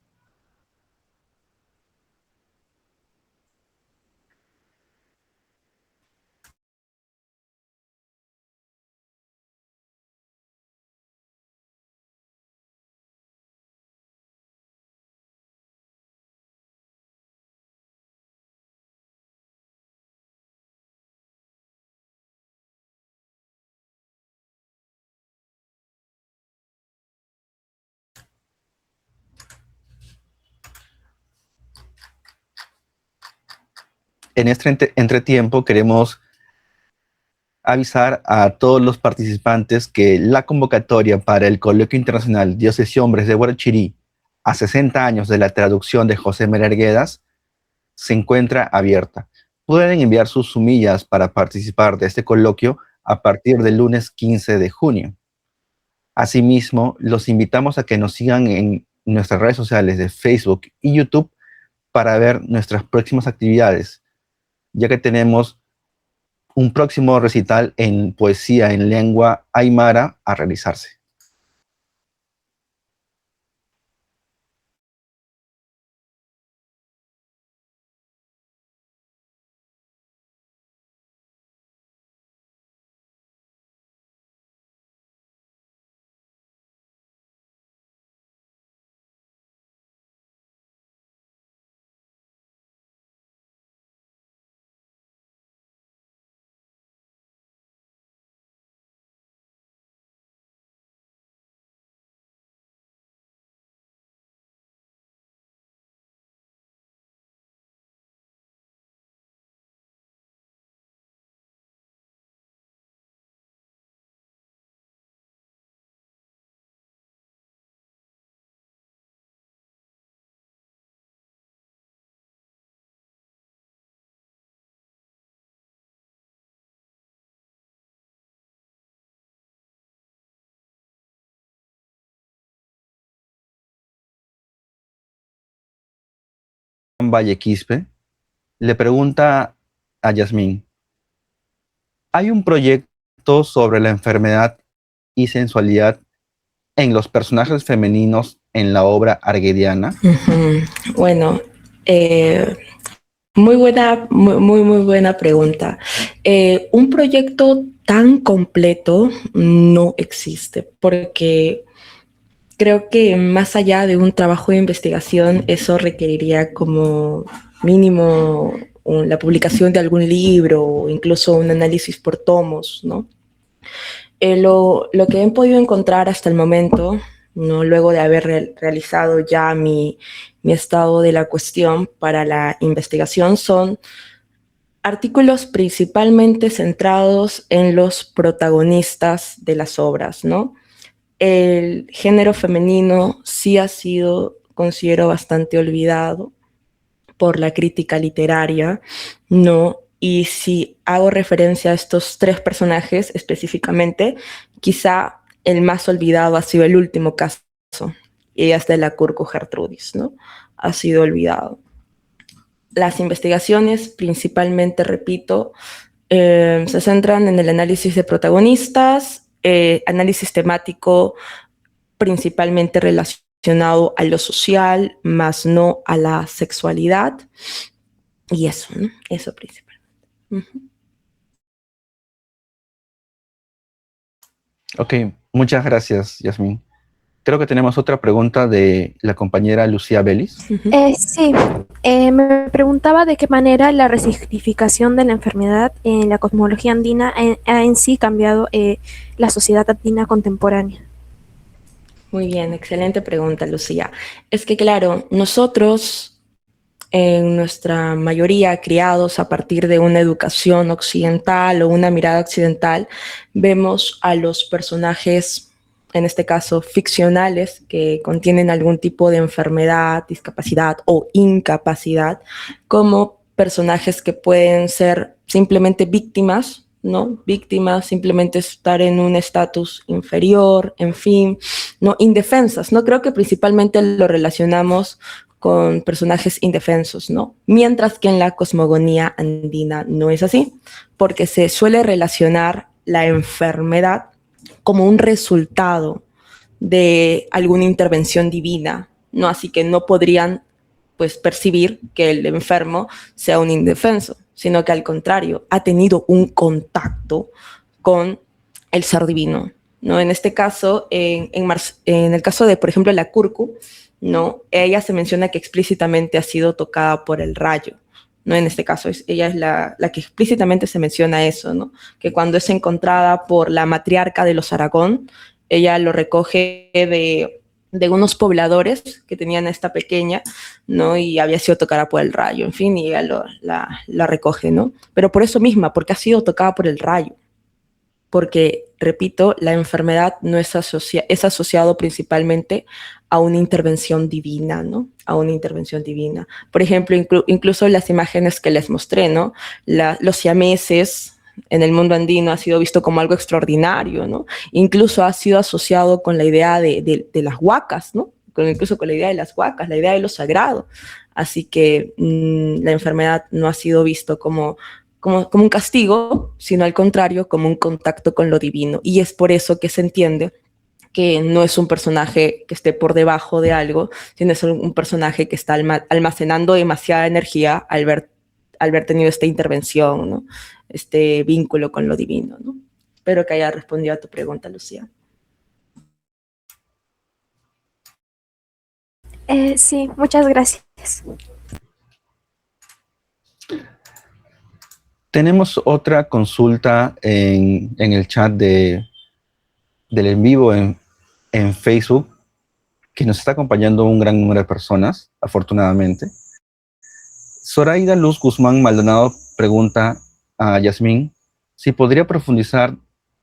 En este entretiempo queremos avisar a todos los participantes que la convocatoria para el Coloquio Internacional Dioses y Hombres de Huarachirí a 60 años de la traducción de José María Arguedas se encuentra abierta. Pueden enviar sus sumillas para participar de este coloquio a partir del lunes 15 de junio. Asimismo, los invitamos a que nos sigan en nuestras redes sociales de Facebook y YouTube para ver nuestras próximas actividades, ya que tenemos un próximo recital en poesía en lengua aymara a realizarse. Valle Quispe le pregunta a Yasmín, ¿hay un proyecto sobre la enfermedad y sensualidad en los personajes femeninos en la obra arguediana? Bueno, muy buena pregunta. Un proyecto tan completo no existe, porque creo que más allá de un trabajo de investigación, eso requeriría como mínimo la publicación de algún libro o incluso un análisis por tomos, ¿no? Lo que he podido encontrar hasta el momento, ¿no? Luego de haber realizado ya mi estado de la cuestión para la investigación, son artículos principalmente centrados en los protagonistas de las obras, ¿no? El género femenino sí ha sido, considero, bastante olvidado por la crítica literaria, ¿no? Y si hago referencia a estos tres personajes específicamente, quizá el más olvidado ha sido el último caso, y es de la Curcu Gertrudis, ¿no? Ha sido olvidado. Las investigaciones, principalmente, repito, se centran en el análisis de protagonistas, análisis temático principalmente relacionado a lo social, más no a la sexualidad. Y eso, ¿no? Eso principalmente. Ok, muchas gracias, Yasmín. Creo que tenemos otra pregunta de la compañera Lucía Vélez. Sí, me preguntaba de qué manera la resignificación de la enfermedad en la cosmología andina ha en sí cambiado la sociedad andina contemporánea. Muy bien, excelente pregunta, Lucía. Es que, claro, nosotros, en nuestra mayoría criados a partir de una educación occidental o una mirada occidental, vemos a los personajes, en este caso ficcionales, que contienen algún tipo de enfermedad, discapacidad o incapacidad, como personajes que pueden ser simplemente víctimas, ¿no? Víctimas, simplemente estar en un estatus inferior, en fin, ¿no? Indefensas, ¿no? Creo que principalmente lo relacionamos con personajes indefensos, ¿no? Mientras que en la cosmogonía andina no es así, porque se suele relacionar la enfermedad como un resultado de alguna intervención divina, ¿no? Así que no podrían, pues, percibir que el enfermo sea un indefenso, sino que al contrario, ha tenido un contacto con el ser divino, ¿no? En este caso, en el caso de, por ejemplo, la Curcu, ¿no? Ella se menciona que explícitamente ha sido tocada por el rayo, ¿no? En este caso, ella es la que explícitamente se menciona eso, ¿no? Que cuando es encontrada por la matriarca de los Aragón, ella lo recoge de unos pobladores que tenían a esta pequeña, ¿no? Y había sido tocada por el rayo, en fin, y ella la recoge, ¿no? Pero por eso misma, porque ha sido tocada por el rayo. Porque, repito, la enfermedad no es asociado principalmente a una intervención divina, ¿no? A una intervención divina. Por ejemplo, incluso las imágenes que les mostré, ¿no? Los siameses en el mundo andino ha sido visto como algo extraordinario, ¿no? Incluso ha sido asociado con la idea de las huacas, ¿no? Incluso con la idea de las huacas, la idea de lo sagrado. Así que la enfermedad no ha sido visto como un castigo, sino al contrario, como un contacto con lo divino. Y es por eso que se entiende que no es un personaje que esté por debajo de algo, sino es un personaje que está almacenando demasiada energía al ver tenido esta intervención, ¿no? Este vínculo con lo divino, ¿no? Espero que haya respondido a tu pregunta, Lucía. Sí, muchas gracias. Tenemos otra consulta en el chat del en vivo en Facebook, que nos está acompañando un gran número de personas, afortunadamente. Zoraida Luz Guzmán Maldonado pregunta a Yasmín si podría profundizar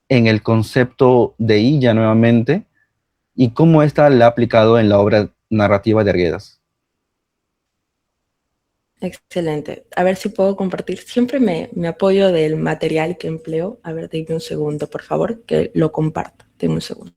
en el concepto de Illa nuevamente y cómo ésta la ha aplicado en la obra narrativa de Arguedas. Excelente. A ver si puedo compartir. Siempre me apoyo del material que empleo. A ver, dime un segundo, por favor, que lo comparto. Dime un segundo.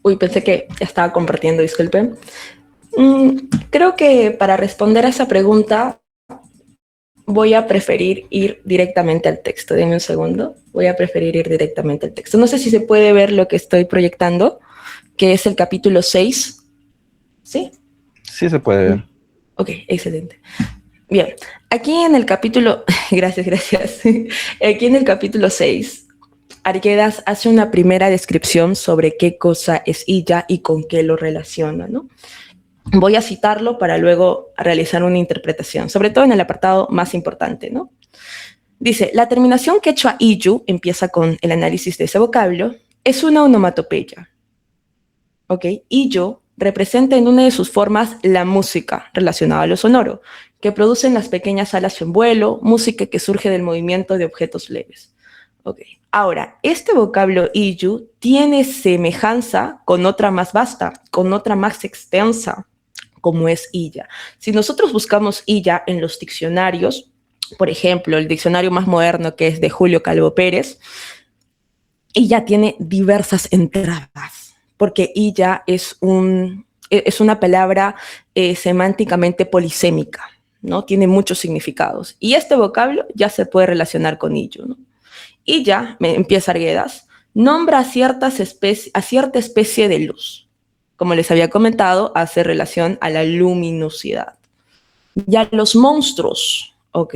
Uy, pensé que ya estaba compartiendo, disculpen. Creo que para responder a esa pregunta voy a preferir ir directamente al texto. Denme un segundo. Voy a preferir ir directamente al texto. No sé si se puede ver lo que estoy proyectando, que es el capítulo 6. ¿Sí? Sí se puede ver. Ok, excelente. Bien, aquí en el capítulo, gracias. Aquí en el capítulo 6, Arguedas hace una primera descripción sobre qué cosa es Illa y con qué lo relaciona, ¿no? Voy a citarlo para luego realizar una interpretación, sobre todo en el apartado más importante, ¿no? Dice, la terminación quechua Iyu, empieza con el análisis de ese vocablo, es una onomatopeya. ¿Ok? Iyu representa en una de sus formas la música relacionada a lo sonoro, que producen las pequeñas alas en vuelo, música que surge del movimiento de objetos leves. Ok. Ahora, este vocablo Iyu tiene semejanza con otra más vasta, con otra más extensa, como es Illa. Si nosotros buscamos Illa en los diccionarios, por ejemplo, el diccionario más moderno que es de Julio Calvo Pérez, Illa tiene diversas entradas, porque Illa es una palabra semánticamente polisémica, ¿no? Tiene muchos significados. Y este vocablo ya se puede relacionar con Illo, ¿no? Illa, empieza Arguedas, nombra a cierta especie de luz. Como les había comentado, hace relación a la luminosidad. Y a los monstruos, ¿ok?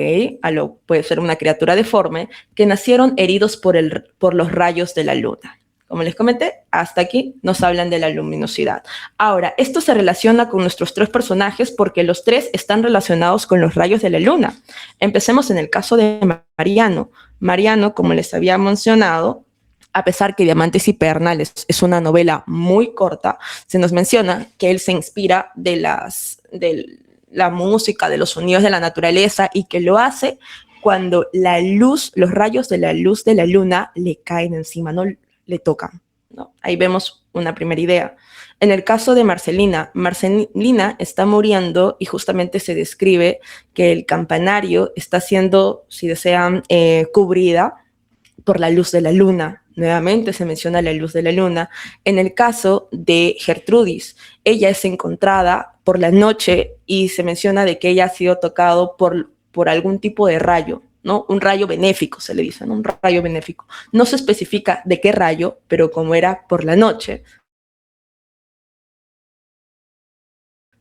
Puede ser una criatura deforme, que nacieron heridos por los rayos de la luna. Como les comenté, hasta aquí nos hablan de la luminosidad. Ahora, esto se relaciona con nuestros tres personajes porque los tres están relacionados con los rayos de la luna. Empecemos en el caso de Mariano. Mariano, como les había mencionado, a pesar que Diamantes y Pedernales es una novela muy corta, se nos menciona que él se inspira de la música, de los sonidos de la naturaleza y que lo hace cuando la luz, los rayos de la luz de la luna le caen encima, no le tocan, ¿no? Ahí vemos una primera idea. En el caso de Marcelina, Marcelina está muriendo y justamente se describe que el campanario está siendo, si desean, cubrida por la luz de la luna. Nuevamente se menciona la luz de la luna. En el caso de Gertrudis, ella es encontrada por la noche y se menciona de que ella ha sido tocado por algún tipo de rayo, ¿no? Un rayo benéfico, se le dice, ¿no? Un rayo benéfico. No se especifica de qué rayo, pero como era por la noche,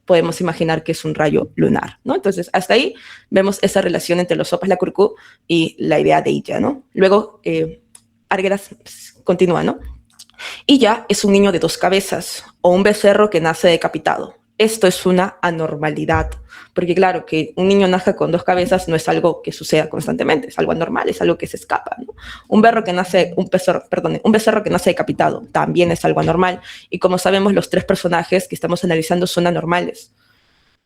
podemos imaginar que es un rayo lunar, ¿no? Entonces, hasta ahí vemos esa relación entre los sopas, la curcú y la idea de Illa, ¿no? Luego, Arguedas continúa, ¿no? Illa es un niño de 2 cabezas o un becerro que nace decapitado. Esto es una anormalidad, porque claro, que un niño nazca con 2 cabezas no es algo que suceda constantemente, es algo anormal, es algo que se escapa, ¿no? Un becerro que nace decapitado también es algo anormal, y como sabemos, los 3 personajes que estamos analizando son anormales.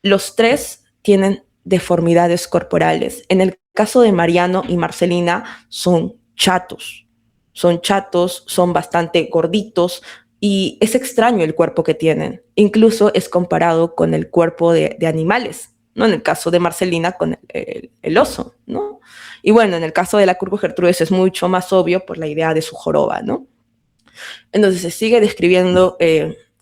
Los 3 tienen deformidades corporales. En el caso de Mariano y Marcelina son chatos, son bastante gorditos, y es extraño el cuerpo que tienen. Incluso es comparado con el cuerpo de animales, ¿no? En el caso de Marcelina con el oso, ¿no? Y bueno, en el caso de la curcú Gertrudis es mucho más obvio por la idea de su joroba, ¿no? Entonces se sigue describiendo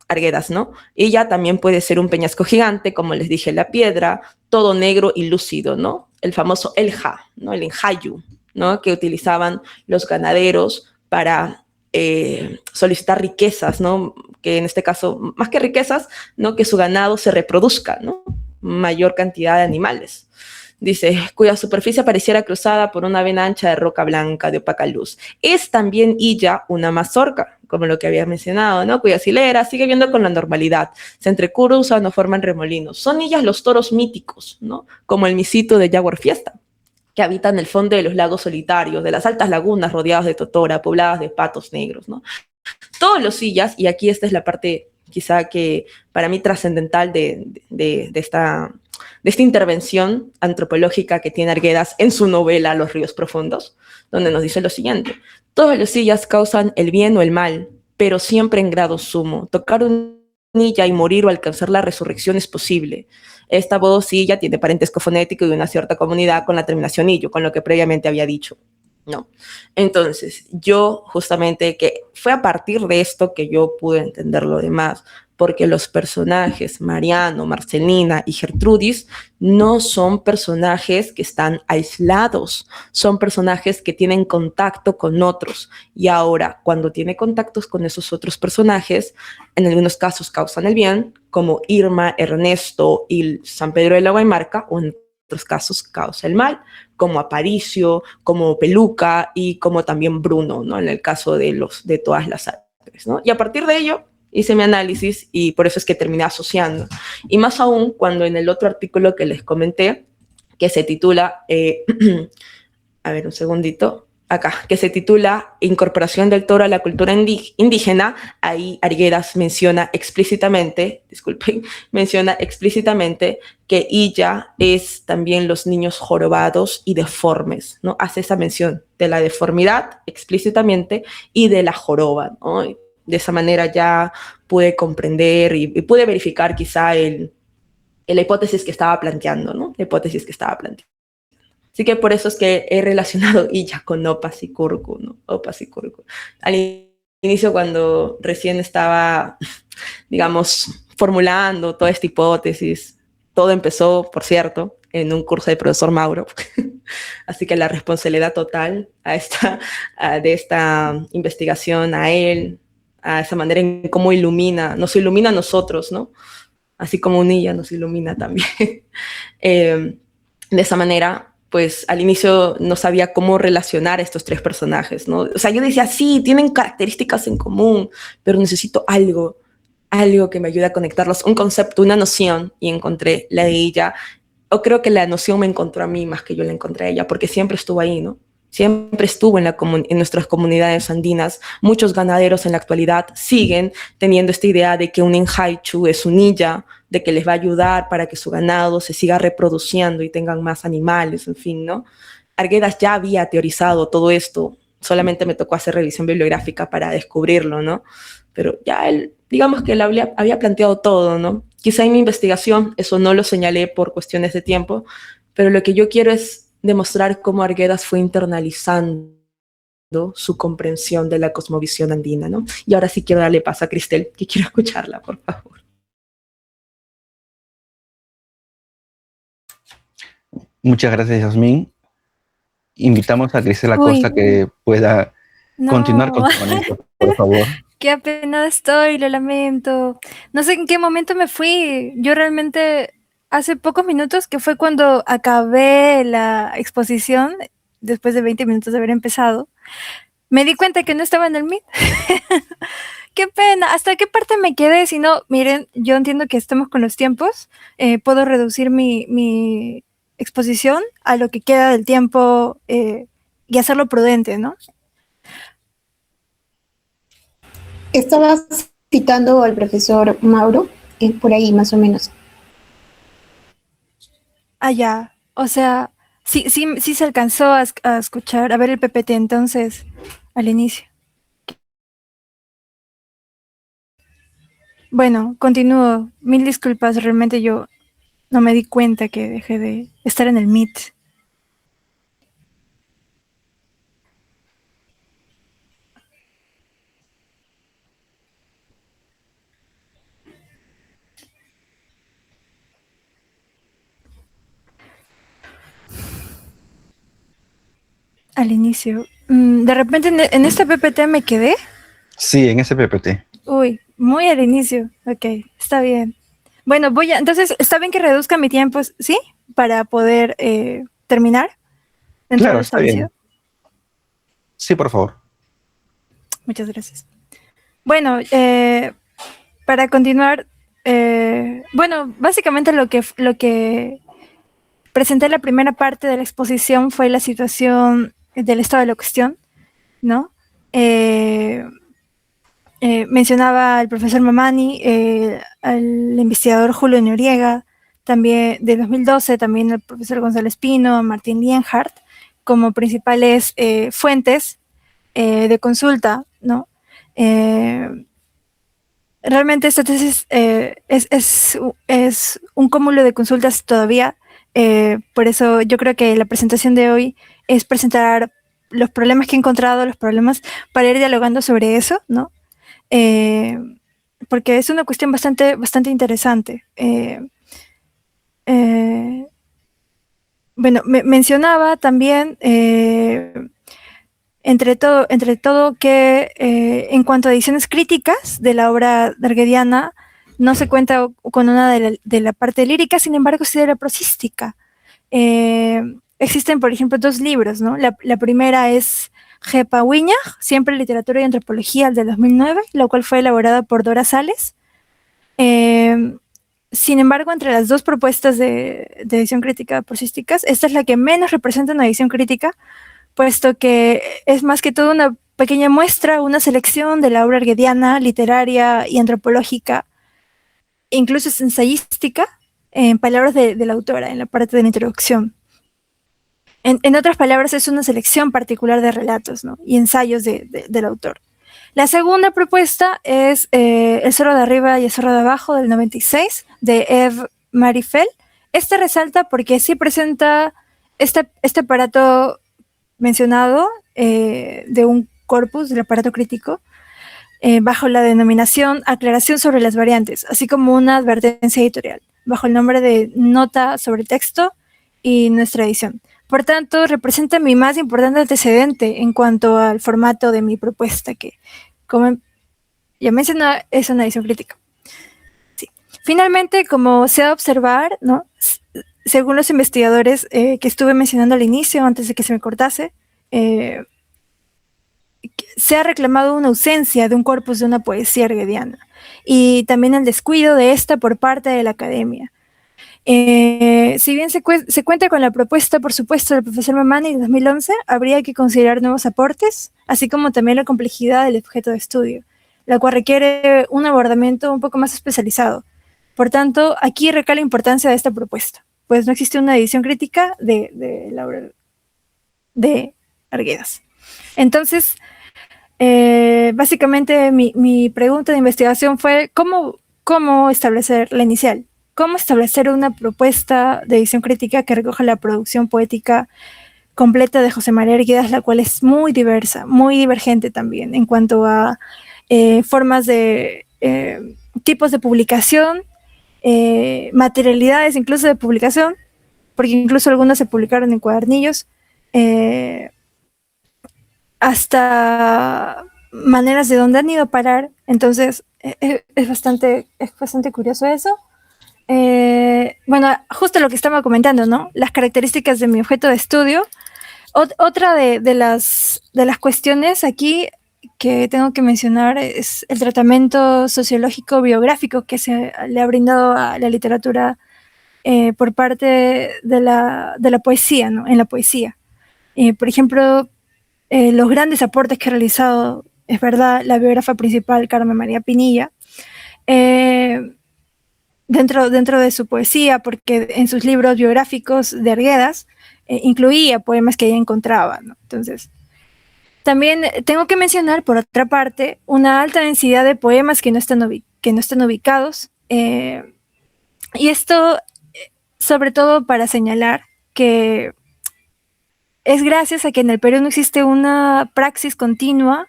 Arguedas, ¿no? Ella también puede ser un peñasco gigante, como les dije, la piedra, todo negro y lúcido, ¿no? El famoso elja, ¿no? El enjayu, ¿no? Que utilizaban los ganaderos para solicitar riquezas, ¿no? Que en este caso, más que riquezas, ¿no? Que su ganado se reproduzca, ¿no? Mayor cantidad de animales. Dice, cuya superficie pareciera cruzada por una vena ancha de roca blanca de opaca luz. Es también Illa una mazorca, como lo que había mencionado, ¿no? Cuyas hileras sigue viendo con la normalidad. Se entrecruzan o forman remolinos. Son Illas los toros míticos, ¿no? Como el misito de Jaguar Fiesta, que habitan el fondo de los lagos solitarios, de las altas lagunas rodeadas de totora, pobladas de patos negros, ¿no? Todos los Illas, y aquí esta es la parte quizá que para mí trascendental de esta intervención antropológica que tiene Arguedas en su novela Los ríos profundos, donde nos dice lo siguiente: todos los Illas causan el bien o el mal, pero siempre en grado sumo. Tocar un Illa y morir o alcanzar la resurrección es posible. Esta voz Illa tiene parentesco fonético y una cierta comunidad con la terminación illo, con lo que previamente había dicho. ¿no? Entonces, yo justamente que fue a partir de esto que yo pude entender lo demás, porque los personajes Mariano, Marcelina y Gertrudis no son personajes que están aislados, son personajes que tienen contacto con otros. Y ahora, cuando tiene contactos con esos otros personajes, en algunos casos causan el bien, como Irma, Ernesto y San Pedro de la Guaymarca, o en otros casos causa el mal, como Aparicio, como Peluca y como también Bruno, ¿no? En el caso de todas las artes, ¿no? Y a partir de ello hice mi análisis y por eso es que terminé asociando. Y más aún cuando en el otro artículo que les comenté, que se titula, a ver un segundito, acá, que se titula Incorporación del toro a la cultura indígena, ahí Arguedas menciona explícitamente, disculpen, menciona explícitamente que ella es también los niños jorobados y deformes, ¿no? Hace esa mención de la deformidad explícitamente y de la joroba, ¿no? De esa manera ya pude comprender y pude verificar quizá la hipótesis que estaba planteando, ¿no? La hipótesis que estaba planteando. Así que por eso es que he relacionado Illa con Opas y Curcu, ¿no? Opas y Curcu. Al inicio, cuando recién estaba, digamos, formulando toda esta hipótesis, todo empezó, por cierto, en un curso del profesor Mauro. Así que la responsabilidad total de esta investigación a él, a esa manera en cómo nos ilumina a nosotros, ¿no? Así como Unilla nos ilumina también. De esa manera, pues al inicio no sabía cómo relacionar estos tres personajes, ¿no? O sea, yo decía, sí, tienen características en común, pero necesito algo que me ayude a conectarlos, un concepto, una noción, y encontré la de ella. O creo que la noción me encontró a mí más que yo la encontré a ella, porque siempre estuvo ahí, ¿no? Siempre estuvo en nuestras comunidades andinas. Muchos ganaderos en la actualidad siguen teniendo esta idea de que un enjaichu es un illa, de que les va a ayudar para que su ganado se siga reproduciendo y tengan más animales, en fin, ¿no? Arguedas ya había teorizado todo esto, solamente me tocó hacer revisión bibliográfica para descubrirlo, ¿no? Pero ya él, digamos que él había planteado todo, ¿no? Quizá en mi investigación eso no lo señalé por cuestiones de tiempo, pero lo que yo quiero es demostrar cómo Arguedas fue internalizando su comprensión de la cosmovisión andina, ¿no? Y ahora sí quiero darle paso a Cristel, que quiero escucharla, por favor. Muchas gracias, Yasmín. Invitamos a Cristel Acosta que pueda continuar con su manejo, por favor. Qué apenada estoy, lo lamento. No sé en qué momento me fui. Yo realmente hace pocos minutos, que fue cuando acabé la exposición, después de 20 minutos de haber empezado, me di cuenta que no estaba en el Meet. Qué pena. ¿Hasta qué parte me quedé? Si no, miren, yo entiendo que estamos con los tiempos. Puedo reducir mi exposición a lo que queda del tiempo y hacerlo prudente, ¿no? Estabas citando al profesor Mauro, por ahí más o menos. Ah, ya. O sea, sí se alcanzó a escuchar, a ver el PPT entonces, al inicio. Bueno, continúo. Mil disculpas, realmente yo no me di cuenta que dejé de estar en el Meet. Al inicio. De repente en este PPT me quedé. Sí, en ese PPT. Uy, muy al inicio. Ok, está bien. Bueno, entonces, ¿está bien que reduzca mi tiempo, sí? Para poder terminar. Claro, está bien. Sí, por favor. Muchas gracias. Bueno, para continuar, bueno, básicamente lo que presenté en la primera parte de la exposición fue la situación del estado de la cuestión, ¿no? Mencionaba al profesor Mamani, al investigador Julio Noriega, también de 2012, también el profesor González Pino, Martín Lienhardt, como principales fuentes de consulta, ¿no? Realmente esta tesis es un cúmulo de consultas todavía, por eso yo creo que la presentación de hoy es presentar los problemas que he encontrado, los problemas para ir dialogando sobre eso, ¿no? Porque es una cuestión bastante interesante. Bueno, mencionaba también, entre todo que en cuanto a ediciones críticas de la obra darguediana, no se cuenta con una de la parte lírica, sin embargo, sí de la prosística. Existen, por ejemplo, 2 libros, ¿no? La primera es Jepa Wiña, Siempre Literatura y Antropología, del 2009, la cual fue elaborada por Dora Sales. Sin embargo, entre las 2 propuestas de edición crítica prosísticas, esta es la que menos representa una edición crítica, puesto que es más que todo una pequeña muestra, una selección de la obra arguediana, literaria y antropológica, incluso es ensayística, en palabras de la autora, en la parte de la introducción. En otras palabras, es una selección particular de relatos, ¿no? Y ensayos del autor. La segunda propuesta es El zorro de arriba y el zorro de abajo, del 96, de Eve Marifel. Este resalta porque sí presenta este aparato mencionado de un corpus del aparato crítico, bajo la denominación Aclaración sobre las variantes, así como una advertencia editorial, bajo el nombre de Nota sobre el texto y nuestra edición. Por tanto, representa mi más importante antecedente en cuanto al formato de mi propuesta, que, como ya mencioné, es una edición crítica. Sí. Finalmente, como se ha de observar, ¿no? Según los investigadores que estuve mencionando al inicio, antes de que se me cortase, se ha reclamado una ausencia de un corpus de una poesía arguediana y también el descuido de esta por parte de la academia. Si bien se cuenta con la propuesta, por supuesto, del profesor Mamani en 2011, habría que considerar nuevos aportes, así como también la complejidad del objeto de estudio, la cual requiere un abordamiento un poco más especializado. Por tanto, aquí recae la importancia de esta propuesta, pues no existe una edición crítica de la obra de Arguedas. Entonces, básicamente mi pregunta de investigación fue ¿cómo establecer la inicial? ¿Cómo establecer una propuesta de edición crítica que recoja la producción poética completa de José María Arguedas, la cual es muy diversa, muy divergente también en cuanto a formas de tipos de publicación, materialidades incluso de publicación, porque incluso algunas se publicaron en cuadernillos, hasta maneras de dónde han ido a parar. Entonces es bastante curioso eso. Bueno, justo lo que estaba comentando, ¿no? Las características de mi objeto de estudio. Otra de las cuestiones aquí que tengo que mencionar es el tratamiento sociológico biográfico que se le ha brindado a la literatura por parte de la poesía, ¿no? En la poesía. Por ejemplo, los grandes aportes que ha realizado, es verdad, la biógrafa principal, Carmen María Pinilla, dentro de su poesía, porque en sus libros biográficos de Arguedas incluía poemas que ella encontraba, ¿no? Entonces, también tengo que mencionar, por otra parte, una alta densidad de poemas que no están ubicados, y esto sobre todo para señalar que es gracias a que en el Perú no existe una praxis continua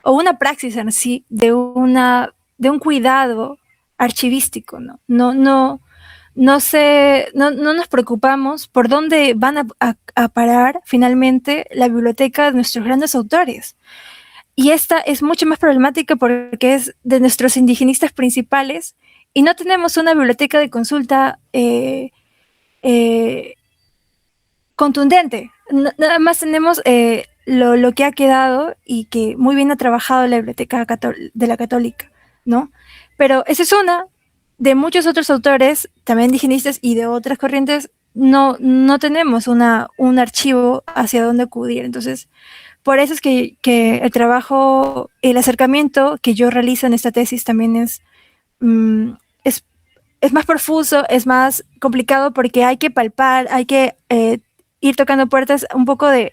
o una praxis en sí de un cuidado archivístico, ¿no? No nos preocupamos por dónde van a parar finalmente la biblioteca de nuestros grandes autores. Y esta es mucho más problemática porque es de nuestros indigenistas principales y no tenemos una biblioteca de consulta contundente. Nada más tenemos lo que ha quedado y que muy bien ha trabajado la biblioteca de la Católica, ¿no? Pero esa es una de muchos otros autores, también indigenistas y de otras corrientes, no tenemos un archivo hacia dónde acudir. Entonces, por eso es que el trabajo, el acercamiento que yo realizo en esta tesis también es más profuso, es más complicado porque hay que palpar, hay que ir tocando puertas un poco de,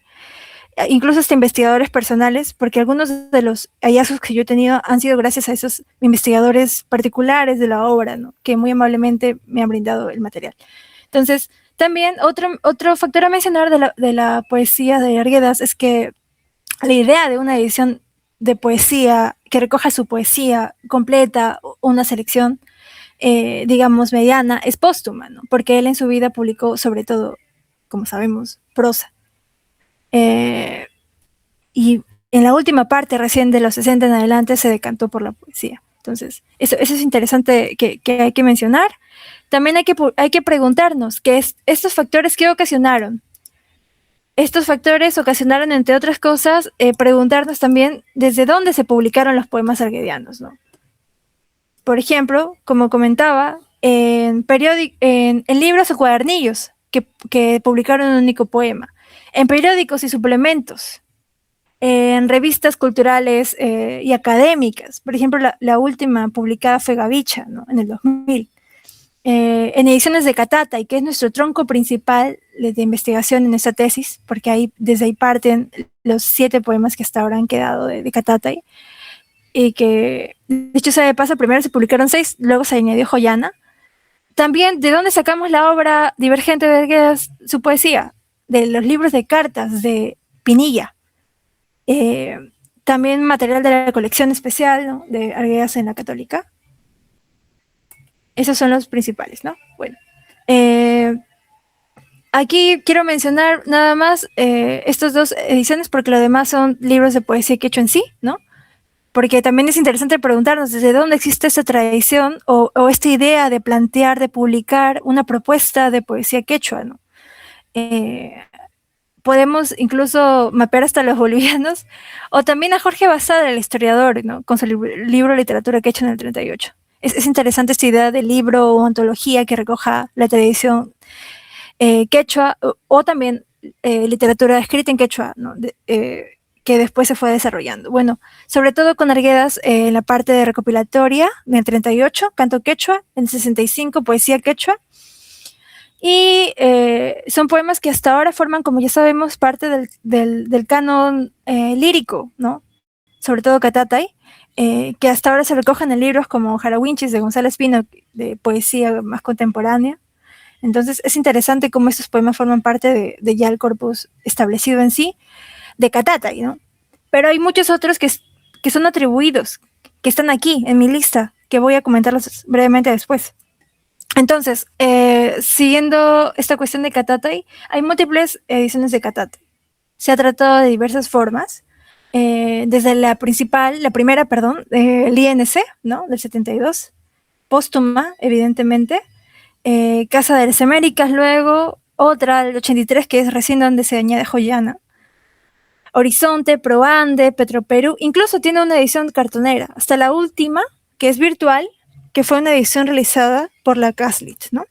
incluso hasta investigadores personales, porque algunos de los hallazgos que yo he tenido han sido gracias a esos investigadores particulares de la obra, ¿no? Que muy amablemente me han brindado el material. Entonces, también otro factor a mencionar de la poesía de Arguedas es que la idea de una edición de poesía que recoja su poesía completa, una selección, digamos, mediana, es póstuma, ¿no? Porque él en su vida publicó, sobre todo, como sabemos, prosa. Y en la última parte, recién de los 60 en adelante, se decantó por la poesía. Entonces, eso es interesante que hay que mencionar. También hay que preguntarnos estos factores que ocasionaron. Estos factores ocasionaron, entre otras cosas, preguntarnos también desde dónde se publicaron los poemas arguedianos, ¿no? Por ejemplo, como comentaba, en libros o cuadernillos que publicaron un único poema, en periódicos y suplementos, en revistas culturales y académicas. Por ejemplo, la última publicada fue Gavicha, ¿no? En el 2000. En ediciones de Catatay, que es nuestro tronco principal de investigación en esta tesis, porque desde ahí parten los 7 poemas que hasta ahora han quedado de Catatay, y que, de hecho, sea de paso, primero se publicaron 6, luego se añadió Joyana. También, ¿de dónde sacamos la obra divergente de Arguedas, su poesía? De los libros de cartas de Pinilla. También material de la colección especial, ¿no?, de Arguedas en la Católica. Esos son los principales, ¿no? Bueno, aquí quiero mencionar nada más estas 2 ediciones, porque lo demás son libros de poesía quechua en sí, ¿no? Porque también es interesante preguntarnos desde dónde existe esta tradición o esta idea de plantear, de publicar una propuesta de poesía quechua, ¿no? Podemos incluso mapear hasta los bolivianos, o también a Jorge Basada, el historiador, ¿no?, con su libro Literatura Quechua en el 38. Es interesante esta idea de libro o antología que recoja la tradición quechua, o también literatura escrita en quechua, ¿no?, que después se fue desarrollando. Bueno, sobre todo con Arguedas en la parte de recopilatoria, en el 38, canto quechua, en el 65, poesía quechua, y son poemas que hasta ahora forman, como ya sabemos, parte del canon lírico, ¿no?, sobre todo Catatay, que hasta ahora se recogen en libros como Jarawinchis de Gonzalo Espino, de poesía más contemporánea. Entonces es interesante cómo estos poemas forman parte de ya el corpus establecido en sí, de Catatay, ¿no? Pero hay muchos otros que son atribuidos, que están aquí en mi lista, que voy a comentarlos brevemente después. Entonces, siguiendo esta cuestión de Catatay, hay múltiples ediciones de Catatay. Se ha tratado de diversas formas, desde la primera, el INC, ¿no?, del 72, póstuma, evidentemente, Casa de las Américas, luego otra, el 83, que es recién donde se añade Joyana, Horizonte, Proande, Petroperú, incluso tiene una edición cartonera, hasta la última, que es virtual, que fue una edición realizada por la Caslit, ¿no?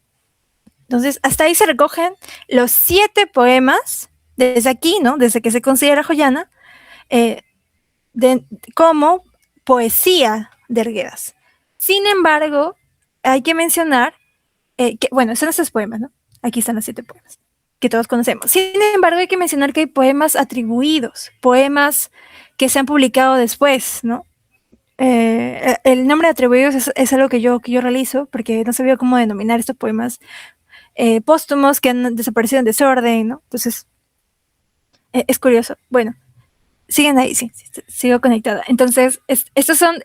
Entonces, hasta ahí se recogen los 7 poemas, desde aquí, ¿no?, desde que se considera Joyana, como poesía de Arguedas. Sin embargo, hay que mencionar son estos poemas, ¿no? Aquí están los 7 poemas que todos conocemos. Sin embargo, hay que mencionar que hay poemas atribuidos, poemas que se han publicado después, ¿no? El nombre de atribuidos es algo que yo realizo, porque no sabía cómo denominar estos poemas póstumos que han desaparecido en desorden, ¿no? Entonces, es curioso. Bueno, siguen ahí, sí, sigo conectada. Entonces, estos son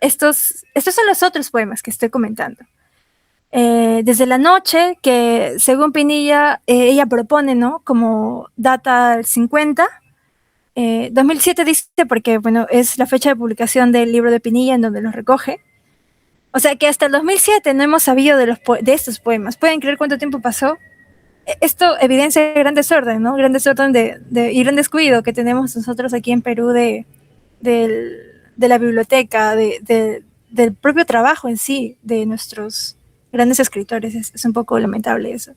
los otros poemas que estoy comentando. Desde la noche, que según Pinilla, ella propone, ¿no?, como data el 50, 2007 dice, porque, bueno, es la fecha de publicación del libro de Pinilla en donde los recoge. O sea que hasta el 2007 no hemos sabido de estos poemas. ¿Pueden creer cuánto tiempo pasó? Esto evidencia gran desorden, ¿no? Gran desorden y gran descuido que tenemos nosotros aquí en Perú de la biblioteca, del propio trabajo en sí de nuestros grandes escritores. Es un poco lamentable eso.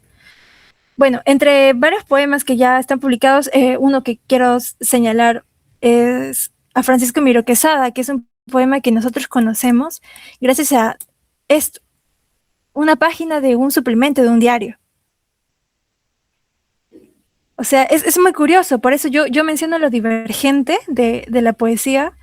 Bueno, entre varios poemas que ya están publicados, uno que quiero señalar es a Francisco Miró Quesada, que es un poema que nosotros conocemos gracias a esto, una página de un suplemento de un diario. O sea, es muy curioso, por eso yo menciono lo divergente de la poesía,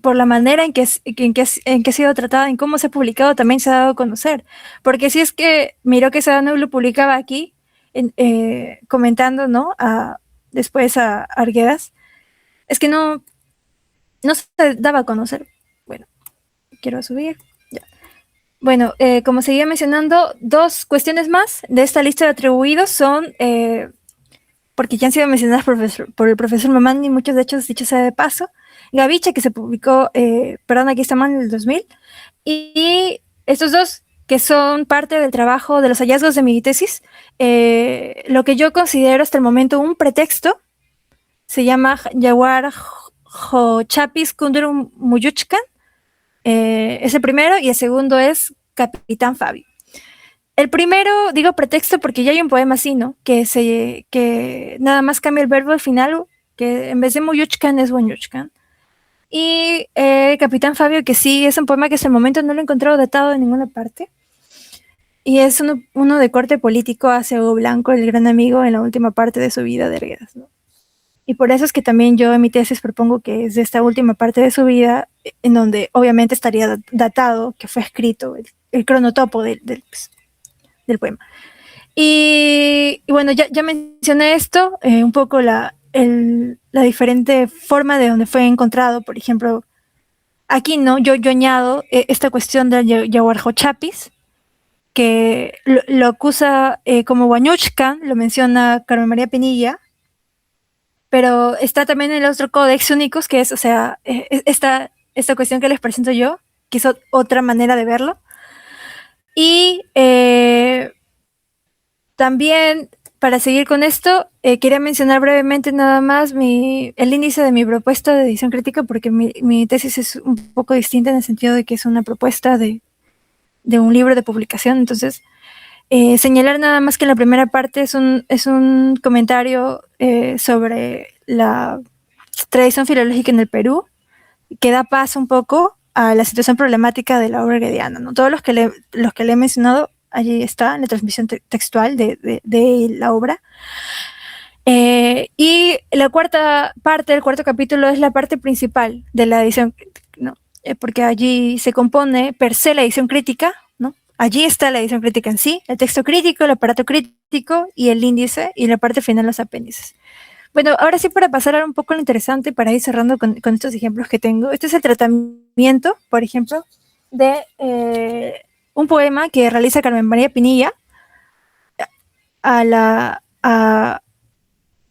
por la manera en que ha sido tratada, en cómo se ha publicado, también se ha dado a conocer. Porque si es que Miró Quesada no lo publicaba aquí, comentando, ¿no?, después a Arguedas, Es que no se daba a conocer. Bueno, quiero subir. Ya. Bueno, como seguía mencionando, 2 cuestiones más de esta lista de atribuidos son, porque ya han sido mencionadas por el profesor Mamani, muchos de hecho, dicho sea de paso, Gavicha, que se publicó, perdón, aquí está mal, en el 2000, y estos 2 que son parte del trabajo de los hallazgos de mi tesis, lo que yo considero hasta el momento un pretexto, se llama Yawar Chapis Kundurum Muyuchkan, es el primero, y el segundo es Capitán Fabio. El primero, digo pretexto porque ya hay un poema así, ¿no? Que nada más cambia el verbo al final, que en vez de Muyuchkan es Wanyuchkan. Y Capitán Fabio, que sí, es un poema que hasta el momento no lo he encontrado datado en ninguna parte. Y es uno de corte político hacia Hugo Blanco, el gran amigo, en la última parte de su vida de Arguedas, ¿no? Y por eso es que también yo en mi tesis propongo que es de esta última parte de su vida, en donde obviamente estaría datado que fue escrito el cronotopo del poema. Y bueno, ya mencioné esto, un poco la diferente forma de donde fue encontrado. Por ejemplo, aquí no, yo añado esta cuestión del Yaguarjochapis, que lo acusa como Huañuchcan, lo menciona Carmen María Pinilla, pero está también en el otro Codex Únicos, que es, o sea, esta cuestión que les presento yo, que es otra manera de verlo. Y también, para seguir con esto, quería mencionar brevemente nada más el índice de mi propuesta de edición crítica, porque mi tesis es un poco distinta en el sentido de que es una propuesta de un libro de publicación. Entonces, señalar nada más que en la primera parte es un comentario sobre la tradición filológica en el Perú, que da paso un poco a la situación problemática de la obra arguediana, ¿no? Todos los que le he mencionado, allí está en la transmisión textual de la obra. Y la cuarta parte, el cuarto capítulo, es la parte principal de la edición, ¿no? Porque allí se compone per se la edición crítica, ¿no? Allí está la edición crítica en sí, el texto crítico, el aparato crítico y el índice, y la parte final los apéndices. Bueno, ahora sí, para pasar a un poco lo interesante, para ir cerrando con estos ejemplos que tengo. Este es el tratamiento, por ejemplo, de un poema que realiza Carmen María Pinilla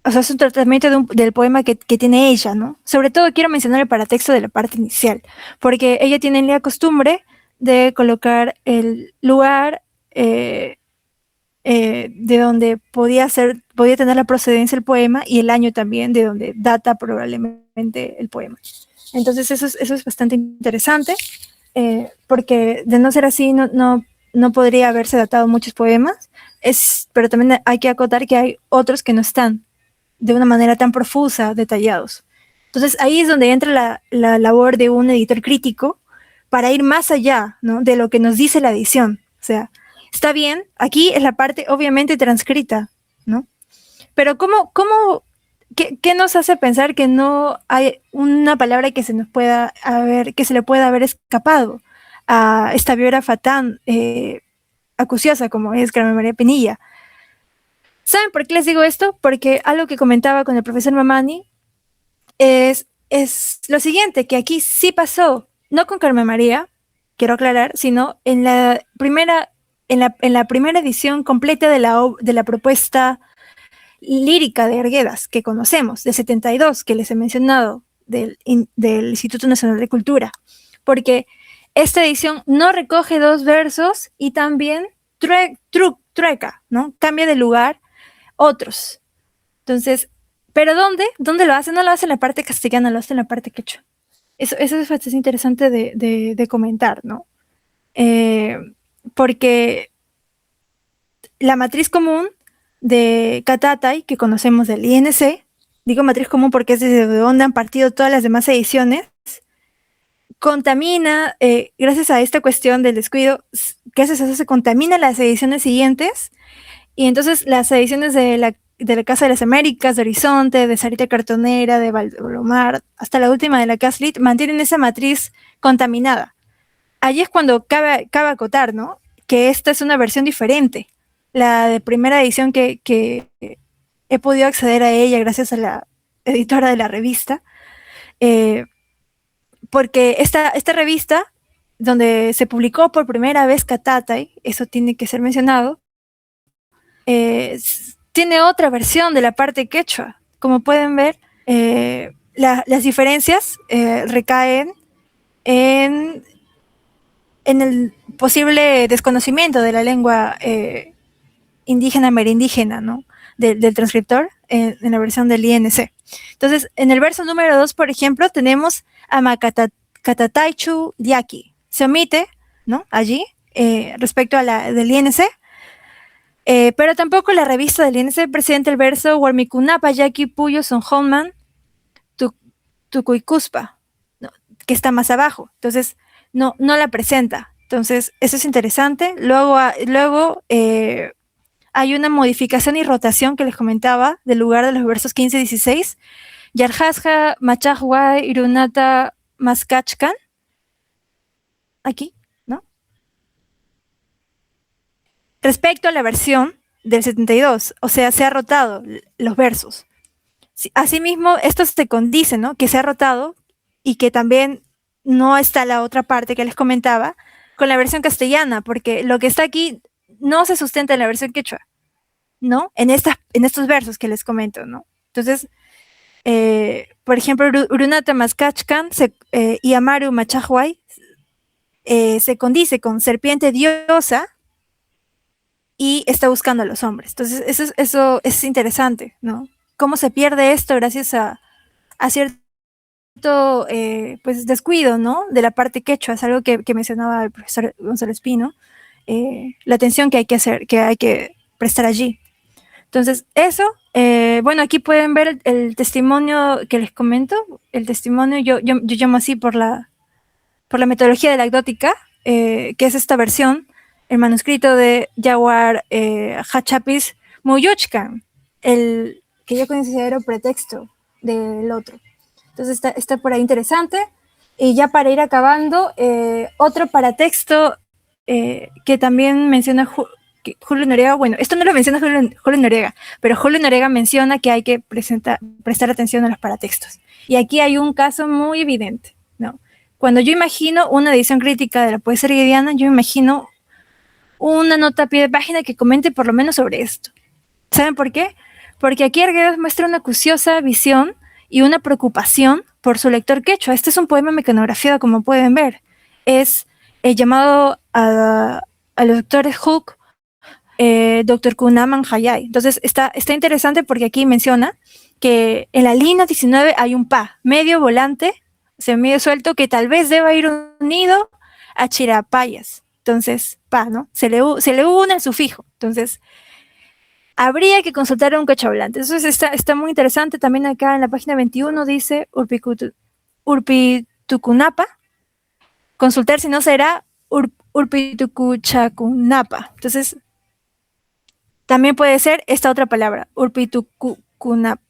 o sea, es un tratamiento del poema que tiene ella, ¿no? Sobre todo quiero mencionar el paratexto de la parte inicial, porque ella tiene la costumbre de colocar el lugar de donde podía tener la procedencia el poema, y el año también de donde data probablemente el poema. Entonces eso es bastante interesante, porque de no ser así no podría haberse datado muchos poemas, pero también hay que acotar que hay otros que no están de una manera tan profusa detallados. Entonces ahí es donde entra la labor de un editor crítico para ir más allá, ¿no?, de lo que nos dice la edición. O sea, está bien, aquí es la parte obviamente transcrita, ¿no? Pero ¿qué nos hace pensar que no hay una palabra que se le pueda haber escapado a esta biógrafa tan acuciosa como es Carmen María Pinilla? ¿Saben por qué les digo esto? Porque algo que comentaba con el profesor Mamani es lo siguiente, que aquí sí pasó, no con Carmen María, quiero aclarar, sino en la primera edición completa de la propuesta lírica de Arguedas que conocemos, del 72, que les he mencionado, del Instituto Nacional de Cultura, porque esta edición no recoge 2 versos y también trueca, ¿no? Cambia de lugar otros. Entonces, ¿pero dónde? ¿Dónde lo hace? No lo hace en la parte castellana, lo hace en la parte quechua. Eso es interesante de comentar, ¿no? Porque la matriz común de Catatay, que conocemos del INC, digo matriz común porque es desde donde han partido todas las demás ediciones, contamina, gracias a esta cuestión del descuido, gracias a eso se contamina las ediciones siguientes, y entonces las ediciones de la Casa de las Américas, de Horizonte, de Sarita Cartonera, de Valdolomar, hasta la última de la Caslit, mantienen esa matriz contaminada. Allí es cuando cabe acotar, ¿no?, que esta es una versión diferente. La de primera edición que he podido acceder a ella gracias a la editora de la revista, porque esta revista, donde se publicó por primera vez Catatai, eso tiene que ser mencionado, tiene otra versión de la parte quechua. Como pueden ver, las diferencias recaen en el posible desconocimiento de la lengua indígena, amerindígena, ¿no? Del transcriptor en la versión del INC. Entonces, en el verso número 2, por ejemplo, tenemos Amakatataichu Diaki. Se omite, ¿no? Allí, respecto a la del INC, pero tampoco la revista del INC presenta el verso Warmikunapa Yaki Puyo Son Honman Tukuikuspa, ¿no? Que está más abajo. Entonces, no la presenta. Entonces, eso es interesante. Luego hay una modificación y rotación que les comentaba del lugar de los versos 15 y 16. Yarhasja Machahua Irunata Maskachkan. Aquí, ¿no? Respecto a la versión del 72, o sea, se ha rotado los versos. Asimismo, esto se condice, ¿no? Que se ha rotado y que también no está la otra parte que les comentaba con la versión castellana, porque lo que está aquí no se sustenta en la versión quechua, ¿no? En estos versos que les comento, ¿no? Entonces, por ejemplo, Urunata Maskachkan y Amaru Machahuay se condice con serpiente diosa y está buscando a los hombres. Entonces, eso es interesante, ¿no? Cómo se pierde esto gracias a cierto pues descuido, ¿no? De la parte quechua, es algo que mencionaba el profesor Gonzalo Espino, la atención que hay que prestar allí. Entonces, eso, bueno, aquí pueden ver el testimonio que les comento. El testimonio yo llamo así por la metodología de la ecdótica, que es esta versión, el manuscrito de Yawar Hachapis Muyuchkan, el que yo considero pretexto del otro. Entonces está por ahí interesante. Y ya para ir acabando, otro paratexto que también menciona Julio Noriega. Bueno, esto no lo menciona Julio Noriega, pero Julio Noriega menciona que hay que prestar atención a los paratextos. Y aquí hay un caso muy evidente, ¿no? Cuando yo imagino una edición crítica de la poesía hegeliana, yo imagino una nota a pie de página que comente por lo menos sobre esto. ¿Saben por qué? Porque aquí Arguedas muestra una acuciosa visión y una preocupación por su lector quechua. Este es un poema mecanografiado, como pueden ver. Es llamado a los doctores Hook, Dr. Kunaman Hayay. Entonces está interesante porque aquí menciona que en la línea 19 hay un pa, medio volante, o sea, medio suelto, que tal vez deba ir unido a Chirapayas. Entonces, pa, ¿no? Se le une el sufijo. Entonces, habría que consultar a un quechohablante. Entonces está muy interesante. También acá en la página 21 dice Urpitucunapa. Consultar si no será Urpitucuchacunapa. Entonces, también puede ser esta otra palabra, Urpitucunapa.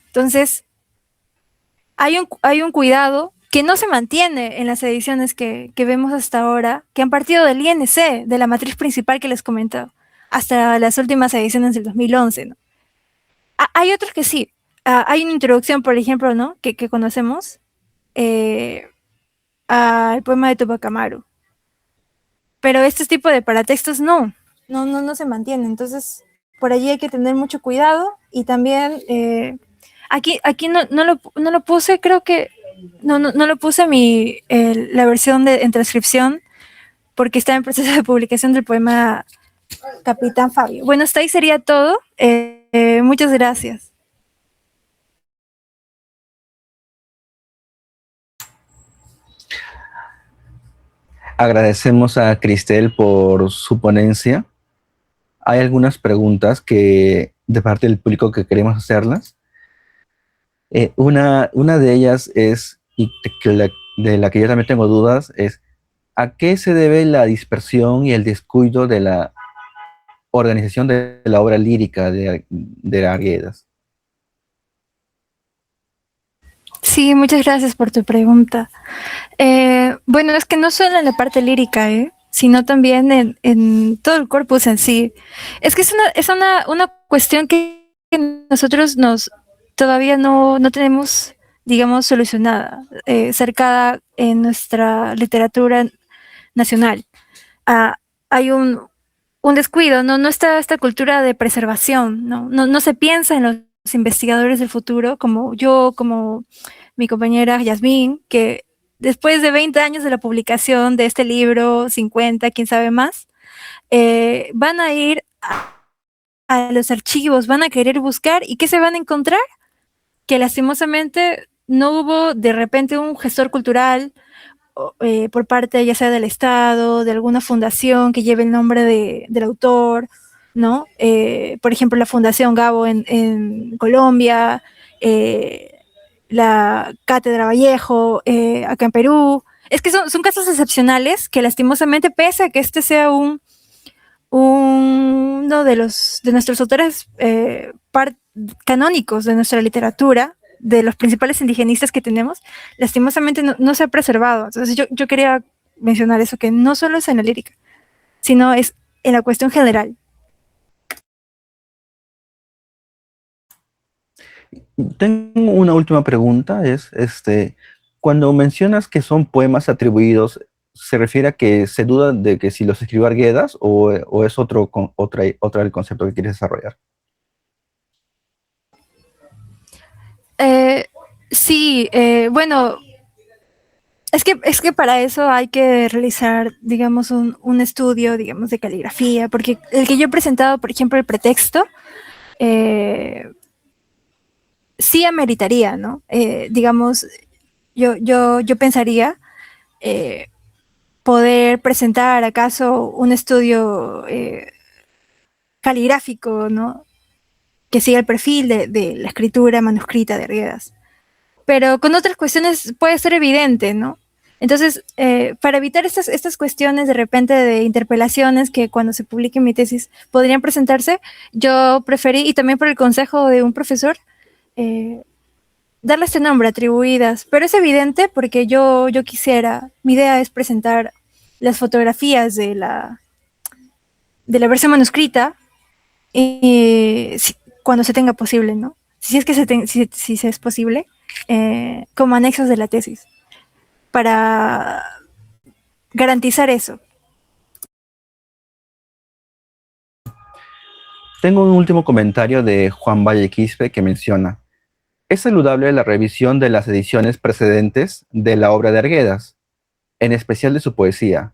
Entonces, hay un cuidado que no se mantiene en las ediciones que vemos hasta ahora, que han partido del INC, de la matriz principal que les comentaba, hasta las últimas ediciones del 2011, ¿no? Hay otros que sí. Hay una introducción, por ejemplo, ¿no? Que conocemos al poema de Tupac Amaru. Pero este tipo de paratextos no se mantiene. Entonces, por allí hay que tener mucho cuidado. Y también, aquí no lo puse, creo que no lo puse la versión en transcripción, porque está en proceso de publicación del poema Capitán Fabio. Bueno, hasta ahí sería todo. Muchas gracias. Agradecemos a Cristel por su ponencia. Hay algunas preguntas de parte del público que queremos hacerlas. Una de ellas es, y de la que yo también tengo dudas, es ¿a qué se debe la dispersión y el descuido de la organización de la obra lírica de Arguedas? Sí, muchas gracias por tu pregunta. Bueno, es que no solo en la parte lírica, sino también en todo el corpus en sí. Es que es una cuestión que nosotros todavía no tenemos, digamos, solucionada, cercada en nuestra literatura nacional. Hay un descuido, no está esta cultura de preservación, no se piensa en los investigadores del futuro, como yo, como mi compañera Yasmín, que después de 20 años de la publicación de este libro, 50, quién sabe más, van a ir a los archivos, van a querer buscar, ¿y qué se van a encontrar? Que lastimosamente no hubo de repente un gestor cultural por parte ya sea del Estado, de alguna fundación que lleve el nombre del autor, ¿no? Por ejemplo, la Fundación Gabo en Colombia, la Cátedra Vallejo acá en Perú. Es que son casos excepcionales que lastimosamente, pese a que este sea uno de nuestros autores canónicos de nuestra literatura, de los principales indigenistas que tenemos, lastimosamente no se ha preservado. Entonces yo quería mencionar eso, que no solo es en la lírica, sino es en la cuestión general. Tengo una última pregunta, cuando mencionas que son poemas atribuidos, ¿se refiere a que se duda de que si los escribió Arguedas o es otra el concepto que quieres desarrollar? Sí, bueno, es que para eso hay que realizar, digamos, un estudio, digamos, de caligrafía, porque el que yo he presentado, por ejemplo, el pretexto, sí ameritaría, ¿no? Digamos, yo pensaría poder presentar acaso un estudio caligráfico, ¿no? Que siga el perfil de la escritura manuscrita de Arguedas. Pero con otras cuestiones puede ser evidente, ¿no? Entonces, para evitar estas cuestiones de repente de interpelaciones que cuando se publique mi tesis podrían presentarse, yo preferí, y también por el consejo de un profesor, darle este nombre, atribuidas. Pero es evidente porque yo quisiera, mi idea es presentar las fotografías de la versión manuscrita cuando se tenga posible, ¿no? Si es que si es posible, como anexos de la tesis, para garantizar eso. Tengo un último comentario de Juan Valle Quispe que menciona: es saludable la revisión de las ediciones precedentes de la obra de Arguedas, en especial de su poesía.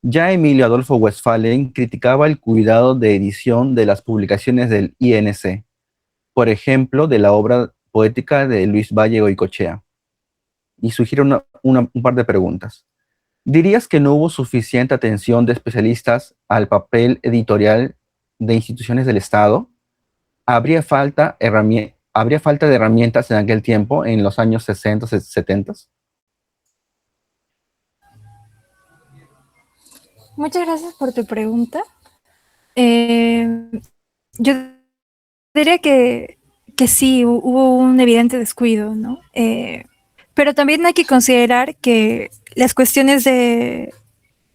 Ya Emilio Adolfo Westphalen criticaba el cuidado de edición de las publicaciones del INC, por ejemplo, de la obra poética de Luis Valle Goicoechea, y sugiere un par de preguntas. ¿Dirías que no hubo suficiente atención de especialistas al papel editorial de instituciones del Estado? ¿Habría falta de herramientas en aquel tiempo, en los años 60, 70? Muchas gracias por tu pregunta. Yo diría que sí, hubo un evidente descuido, ¿no? Pero también hay que considerar que las cuestiones de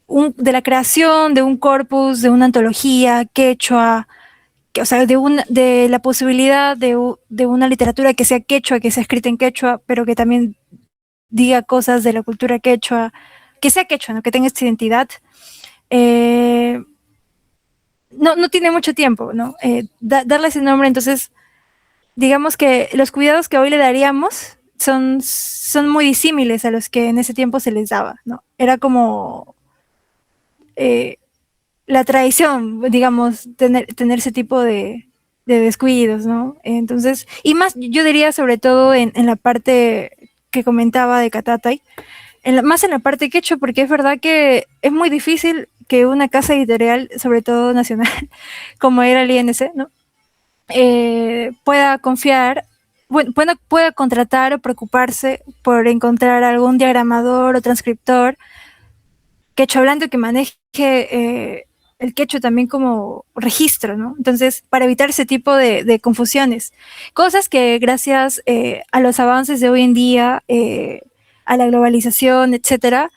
la creación de un corpus, de una antología quechua, o sea, de la posibilidad de una literatura que sea quechua, que sea escrita en quechua, pero que también diga cosas de la cultura quechua, que sea quechua, ¿no? Que tenga esta identidad. No tiene mucho tiempo, ¿no? Darle ese nombre, entonces, digamos que los cuidados que hoy le daríamos son muy disímiles a los que en ese tiempo se les daba, ¿no? Era como la tradición, digamos, tener ese tipo de descuidos, ¿no? Entonces, y más, yo diría sobre todo en la parte que comentaba de Catatay, más en la parte quechua, porque es verdad que es muy difícil que una casa editorial, sobre todo nacional, como era el INC, ¿no? Pueda confiar, bueno, pueda contratar o preocuparse por encontrar algún diagramador o transcriptor quechua hablando que maneje el quechua también como registro, ¿no? Entonces, para evitar ese tipo de confusiones. Cosas que gracias a los avances de hoy en día, a la globalización, etcétera,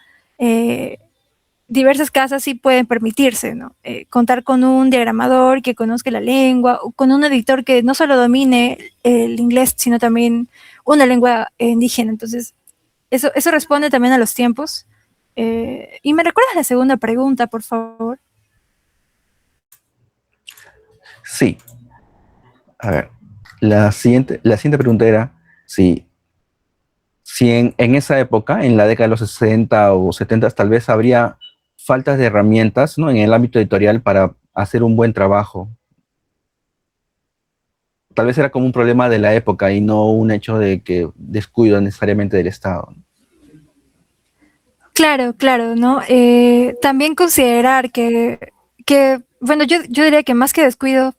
diversas casas sí pueden permitirse, ¿no? Contar con un diagramador que conozca la lengua, o con un editor que no solo domine el inglés, sino también una lengua indígena. Entonces, eso responde también a los tiempos. ¿Y me recuerdas la segunda pregunta, por favor? Sí. A ver, la siguiente pregunta era si en esa época, en la década de los 60 o 70, tal vez habría faltas de herramientas, ¿no?, en el ámbito editorial para hacer un buen trabajo. Tal vez era como un problema de la época y no un hecho de que descuido necesariamente del Estado. Claro, claro, ¿no? También considerar bueno, yo diría que más que descuido,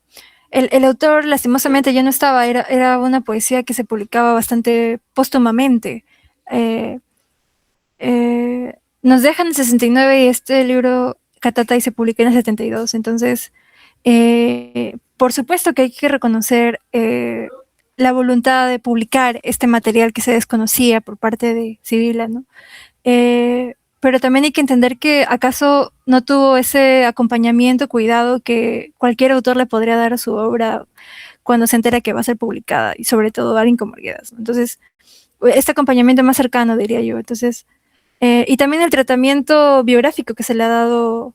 el autor lastimosamente ya no estaba, era una poesía que se publicaba bastante póstumamente. Eh, Nos dejan en 69 y este libro, Catatai, se publica en el 72. Entonces, por supuesto que hay que reconocer la voluntad de publicar este material que se desconocía por parte de Sibila, ¿no? Pero también hay que entender que acaso no tuvo ese acompañamiento, cuidado que cualquier autor le podría dar a su obra cuando se entera que va a ser publicada, y sobre todo alguien como Arguedas, ¿no? Entonces, este acompañamiento más cercano, diría yo. Entonces, y también el tratamiento biográfico que se le ha dado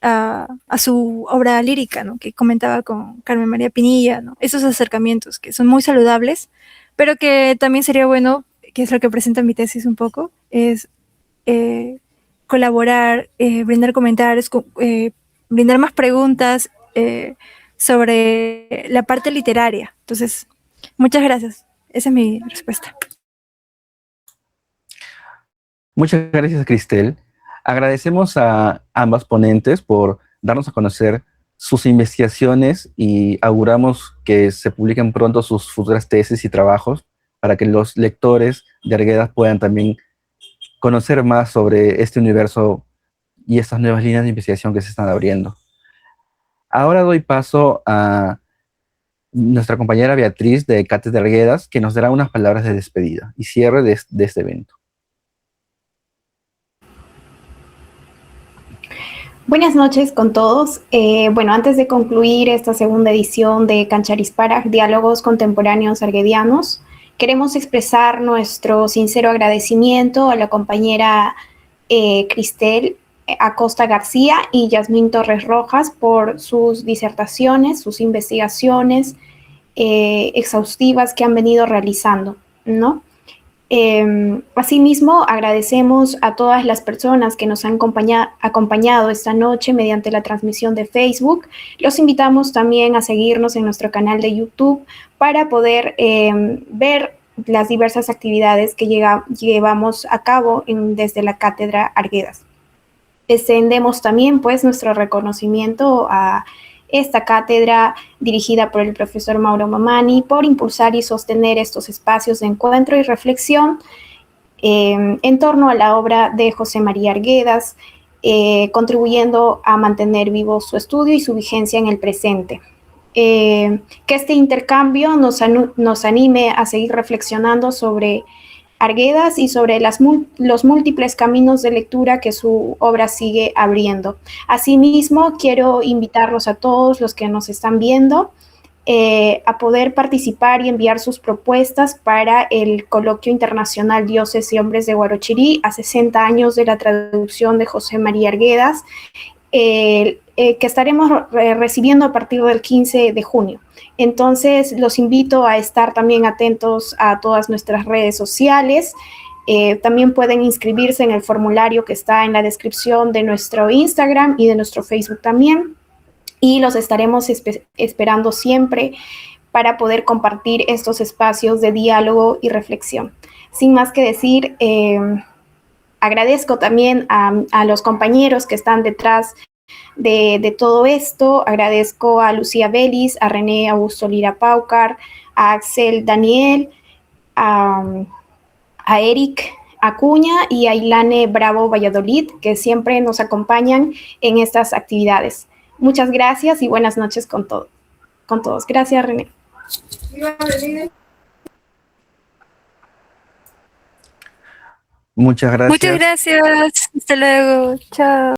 a su obra lírica, ¿no?, que comentaba con Carmen María Pinilla, ¿no? Esos acercamientos que son muy saludables, pero que también sería bueno, que es lo que presenta mi tesis un poco, es colaborar, brindar comentarios, brindar más preguntas sobre la parte literaria. Entonces, muchas gracias. Esa es mi respuesta. Muchas gracias, Cristel. Agradecemos a ambas ponentes por darnos a conocer sus investigaciones y auguramos que se publiquen pronto sus futuras tesis y trabajos para que los lectores de Arguedas puedan también conocer más sobre este universo y estas nuevas líneas de investigación que se están abriendo. Ahora doy paso a nuestra compañera Beatriz de Cátedra Arguedas, que nos dará unas palabras de despedida y cierre de este evento. Buenas noches con todos. Bueno, antes de concluir esta segunda edición de Cancharisparaj, Diálogos Contemporáneos Arguedianos, queremos expresar nuestro sincero agradecimiento a la compañera Cristel Acosta García y Yasmín Torres Rojas por sus disertaciones, sus investigaciones exhaustivas que han venido realizando, ¿no? Asimismo, agradecemos a todas las personas que nos han acompañado esta noche mediante la transmisión de Facebook. Los invitamos también a seguirnos en nuestro canal de YouTube para poder ver las diversas actividades que llevamos a cabo desde la Cátedra Arguedas. Extendemos también pues nuestro reconocimiento a esta cátedra dirigida por el profesor Mauro Mamani por impulsar y sostener estos espacios de encuentro y reflexión en torno a la obra de José María Arguedas, contribuyendo a mantener vivo su estudio y su vigencia en el presente. Que este intercambio nos anime a seguir reflexionando sobre Arguedas y sobre los múltiples caminos de lectura que su obra sigue abriendo. Asimismo, quiero invitarlos a todos los que nos están viendo a poder participar y enviar sus propuestas para el Coloquio Internacional Dioses y Hombres de Huarochirí a 60 años de la traducción de José María Arguedas, que estaremos recibiendo a partir del 15 de junio. Entonces, los invito a estar también atentos a todas nuestras redes sociales. También pueden inscribirse en el formulario que está en la descripción de nuestro Instagram y de nuestro Facebook también. Y los estaremos esperando siempre para poder compartir estos espacios de diálogo y reflexión. Sin más que decir, agradezco también a los compañeros que están detrás de todo esto. Agradezco a Lucía Vélez, a René Augusto Lira Paucar, a Axel Daniel, a Eric Acuña y a Ilane Bravo Valladolid, que siempre nos acompañan en estas actividades. Muchas gracias y buenas noches con todos. Gracias, René. Muchas gracias. Muchas gracias. Hasta luego. Chao.